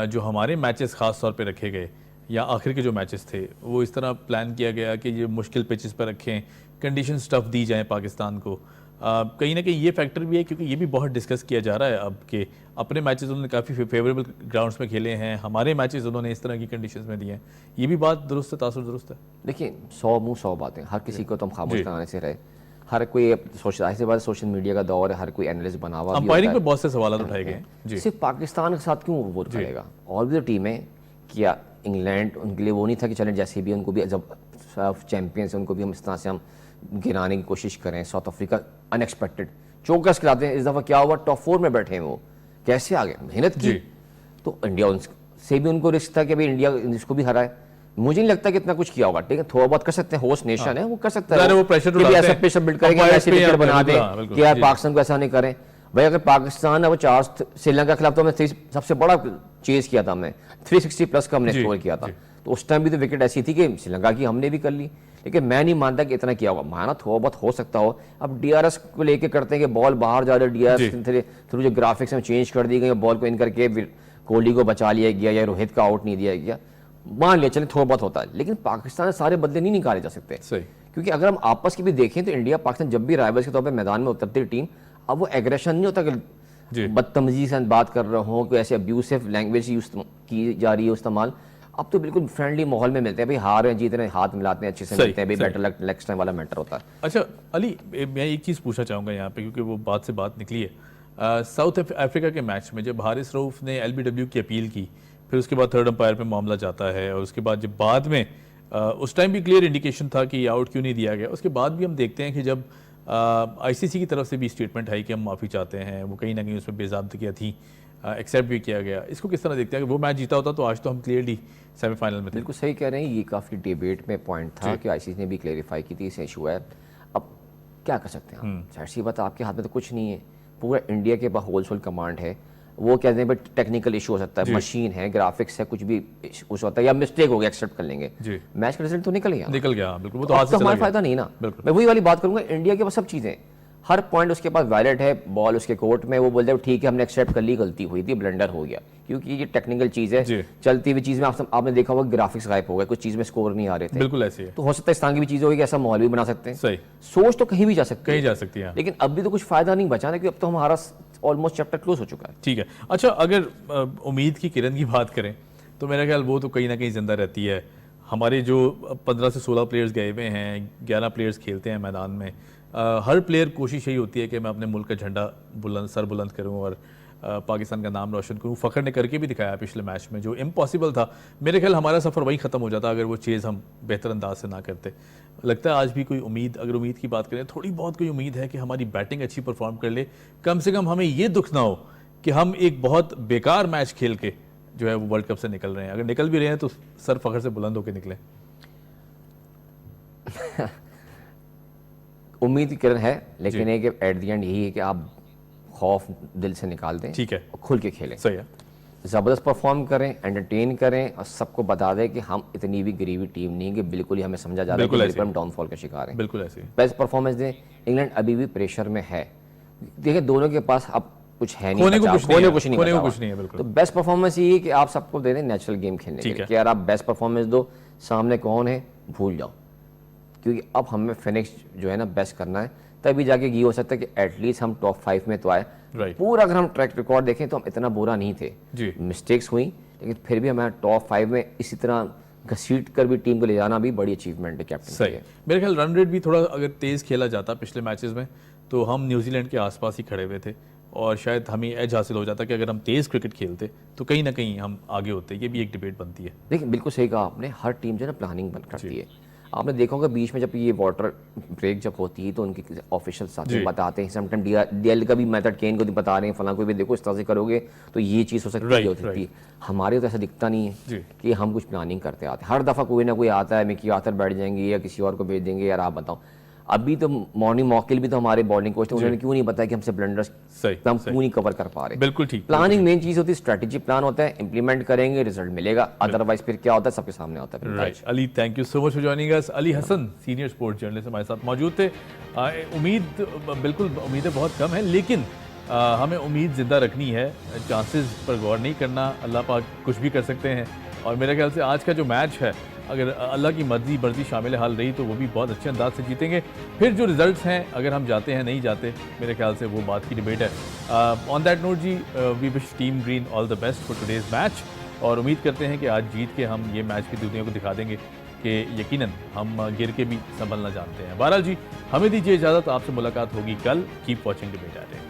जो हमारे मैचेस खास तौर पे रखे गए या आखिर के जो मैचेस थे वो इस तरह प्लान किया गया कि ये मुश्किल पिचेस पर रखें, कंडीशंस टफ दी जाएं पाकिस्तान को? कहीं ना कहीं ये फैक्टर भी है, क्योंकि ये भी बहुत डिस्कस किया जा रहा है अब कि अपने मैचेस उन्होंने काफ़ी फेवरेबल ग्राउंड्स में खेले हैं, हमारे मैचेस उन्होंने इस तरह की कंडीशंस में दिए हैं। ये भी बात दुरुस्त है, तासुर दुरुस्त है? देखिए 100 मुँह 100 बातें, हर किसी को तो हम खामोश कराने से रहे। हर कोई सोशल मीडिया का दौर है, हर कोई एनालिस्ट बना हुआ, अंपायरिंग पे बहुत से सवाल उठाए गए हैं। सिर्फ पाकिस्तान के साथ क्यों वो करेगा? और भी तो टीमें, किया इंग्लैंड उनके लिए वो नहीं था कि चलें जैसे भी उनको भी जब चैंपियंस उनको भी हम इस तरह से हम गिराने की कोशिश करें। साउथ अफ्रीका अनएक्सपेक्टेड चौकस खिलाते हैं, इस दफ़ा क्या हुआ, टॉप 4 में बैठे हैं वो, कैसे आ गए? मेहनत की। तो इंडिया उनसे भी उनको रिस्क था कि भाई इंडिया इसको भी हराए, मुझे नहीं लगता कि इतना कुछ किया होगा, ठीक है थोड़ा बहुत कर सकते हैं, होस्ट नेशन है वो कर सकता है, वो प्रेशर कि भी ऐसा प्रेशर बिल्ड करेंगे, ऐसे विकेट बना दे कि यार पाकिस्तान को ऐसा नहीं करें। भाई अगर पाकिस्तान है वो 4 श्रीलंका के खिलाफ तो हमने सबसे बड़ा चेज किया था, हमने 360 प्लस का हमने स्कोर किया था, तो उस टाइम भी तो विकेट ऐसी थी कि श्रीलंका की हमने भी कर ली, लेकिन मैं नहीं मानता कि इतना किया होगा। माना थोड़ा बहुत हो सकता हो। अब डीआरएस को लेके करते हैं कि बॉल बाहर जा रही है, डीआरएस थ्रू जो ग्राफिक्स में चेंज कर दी गई, बॉल को इन करके कोहली को बचा लिया गया या रोहित का आउट नहीं दिया गया, मान लिया चले थोड़ा बहुत होता है, लेकिन पाकिस्तान से सारे बदले नहीं निकाले जा सकते। सही। क्योंकि अगर हम आपस की भी देखें तो इंडिया पाकिस्तान जब भी राइवल्स के तौर पे मैदान में उतरती टीम, अब वो एग्रेशन नहीं होता कि बदतमीजी से बात कर रहे हो, कोई ऐसे अब्यूसिव लैंग्वेज यूज की जा रही है इस्तेमाल। अब तो बिल्कुल फ्रेंडली माहौल में मिलते हैं, भाई हार रहे हैं जीत रहे हैं हाथ मिलाते हैं अच्छे से मिलते हैं, भाई बेटर लक नेक्स्ट टाइम वाला मैटर होता है। अच्छा अली, मैं एक चीज़ पूछना चाहूँगा यहाँ पे, क्योंकि वो बात से बात निकली है। साउथ अफ्रीका के मैच में जब हारिस रऊफ ने एलबीडब्ल्यू की अपील की, फिर उसके बाद थर्ड अंपायर पे मामला जाता है, और उसके बाद जब बाद में उस टाइम भी क्लियर इंडिकेशन था कि आउट क्यों नहीं दिया गया, उसके बाद भी हम देखते हैं कि जब आईसीसी की तरफ से भी स्टेटमेंट आई कि हम माफ़ी चाहते हैं, वो कहीं ना कहीं उसमें बेज़ाब्तियाँ थी, एक्सेप्ट भी किया गया। इसको किस तरह देखते हैं? अगर वो मैच जीता होता तो आज तो हम क्लियरली सेमीफाइनल में थे। बिल्कुल सही कह रहे हैं, ये काफ़ी डिबेट में पॉइंट था कि आईसीसी ने भी क्लेरिफाई की थी, इस इशू है। अब क्या कर सकते हैं आप, जाहिर सी बात आपके हाथ में तो कुछ नहीं है, पूरा इंडिया के पास होलसेल कमांड है। वो कहते हैं भाई टेक्निकल इशू हो सकता है, मशीन है, ग्राफिक्स है, कुछ भी कुछ होता है या मिस्टेक हो गया, एक्सेप्ट कर लेंगे। मैच का रिजल्ट तो निकल गया बिल्कुल, वो तो हाथ से हमारा फायदा नहीं ना। मैं वही वाली बात करूंगा, इंडिया के पास सब चीज़ें, हर पॉइंट उसके पास वैलिड है, बॉल उसके कोर्ट में, वो बोलते हैं ठीक है हमने एक्सेप्ट कर ली, गलती हुई थी, ब्लंडर हो गया, क्योंकि ये टेक्निकल चीज़ है। चलती हुई चीज़ में आपने देखा होगा ग्राफिक्स गायब हो गए, कुछ चीज़ में स्कोर नहीं आ रहे थे, बिल्कुल ऐसे है। तो हो सकता है इस तरह की भी चीज़ होगी कि ऐसा माहौल भी बना सकते हैं। सही। सोच तो कहीं भी जा सकती है, लेकिन अब भी तो कुछ फायदा नहीं बचा ना, क्योंकि अब तो हमारा ऑलमोस्ट चैप्टर क्लोज हो चुका है। ठीक है। अच्छा, अगर उम्मीद की किरण की बात करें तो मेरा ख्याल वो तो कहीं ना कहीं जिंदा रहती है। हमारे जो 15 से 16 प्लेयर्स गए हुए हैं, 11 प्लेयर्स खेलते हैं मैदान में, हर प्लेयर कोशिश यही होती है कि मैं अपने मुल्क का झंडा सर बुलंद करूं और पाकिस्तान का नाम रोशन करूं। फ़खर ने करके भी दिखाया पिछले मैच में, जो इम्पॉसिबल था। मेरे ख्याल हमारा सफ़र वहीं ख़त्म हो जाता अगर वो चेज़ हम बेहतर अंदाज से ना करते। लगता है आज भी कोई उम्मीद, अगर उम्मीद की बात करें, थोड़ी बहुत कोई उम्मीद है कि हमारी बैटिंग अच्छी परफॉर्म कर ले, कम से कम हमें ये दुख ना हो कि हम एक बहुत बेकार मैच खेल के जो है वो वर्ल्ड कप से निकल रहे हैं। अगर निकल भी रहे हैं तो सर फ़खर से बुलंद होकर निकले। उम्मीद की किरण है, लेकिन एक एट द एंड यही है कि आप खौफ दिल से निकाल दें, ठीक है, और खुल के खेलें। सही है। ज़बरदस्त परफॉर्म करें, एंटरटेन करें, और सबको बता दें कि हम इतनी भी गरीबी टीम नहीं कि बिल्कुल ही हमें समझा जा रहा है कि बिल्कुल हम डाउनफॉल का शिकार हैं। बिल्कुल ऐसे बेस्ट परफॉर्मेंस दें। इंग्लैंड अभी भी प्रेशर में है, देखिए दोनों के पास अब कुछ है नहीं, खोने को कुछ नहीं है। तो बेस्ट परफॉर्मेंस ये है कि आप सबको दे दें नेचुरल गेम खेलने के लिए, कि यार आप बेस्ट परफॉर्मेंस दो, सामने कौन है भूल जाओ, क्योंकि अब हमें फिनिश जो है ना बेस्ट करना है, तभी जाके ये हो सकता है कि एटलीस्ट हम टॉप 5 में तो आए। पूरा अगर हम ट्रैक रिकॉर्ड देखें तो हम इतना बुरा नहीं थे, मिस्टेक्स हुई, लेकिन फिर भी हमारा टॉप 5 में इसी तरह घसीट कर भी टीम को ले जाना भी बड़ी अचीवमेंट है कैप्टन। सही है। मेरे ख्याल रन रेट भी थोड़ा अगर तेज़ खेला जाता पिछले मैचेस में तो हम न्यूजीलैंड के आसपास ही खड़े हुए थे, और शायद हमें एज हासिल हो जाता कि अगर हम तेज़ क्रिकेट खेलते तो कहीं ना कहीं हम आगे होते। ये भी एक डिबेट बनती है। देखिए बिल्कुल सही कहा आपने, हर टीम जो है ना प्लानिंग बन करती है। आपने देखा होगा बीच में जब ये वाटर ब्रेक जब होती है तो उनके ऑफिशियल साथ बताते हैं, समटाइम डीएल का भी मेथड केन को भी बता रहे हैं, फलां को भी देखो इस तरह से करोगे तो ये चीज़ हो सकती है। हमारे तो ऐसा दिखता नहीं है कि हम कुछ प्लानिंग करते आते, हर दफ़ा कोई ना कोई आता है, मिकी आर्थर बैठ जाएंगे या किसी और को भेज देंगे, यार आप बताओ। अभी तो मॉर्निंग मॉकिल भी तो हमारे बॉलिंग कोच थे, उन्होंने क्यों नहीं बताया कि हमसे ब्लंडर्स हम क्यों नहीं कवर कर पा रहे। बिल्कुल ठीक। प्लानिंग मेन चीज होती है, स्ट्रेटेजी प्लान होता है, इंप्लीमेंट करेंगे रिजल्ट मिलेगा, अदरवाइज फिर क्या होता है सबके सामने होता है। Right Ali, thank you so much for joining us. Ali Hasan senior sports journalist हमारे साथ मौजूद थे। उम्मीदें बहुत कम है, लेकिन हमें उम्मीद जिंदा रखनी है, चांसेस पर गौर नहीं करना, अल्लाह पाक कुछ भी कर सकते हैं। और मेरे ख्याल से आज का जो मैच है, अगर अल्लाह की मर्जी शामिल हाल रही तो वो भी बहुत अच्छे अंदाज से जीतेंगे। फिर जो रिजल्ट्स हैं, अगर हम जाते हैं नहीं जाते, मेरे ख्याल से वो बात की डिबेट है। On that note ji, we wish team green all the best for today's match, और उम्मीद करते हैं कि आज जीत के हम ये मैच की दुनिया को दिखा देंगे कि यकीनन हम गिर के भी संभलना जानते हैं। बहरहाल जी, हमें दीजिए इजाज़त, आपसे मुलाकात होगी कल। Keep watching debate at 8।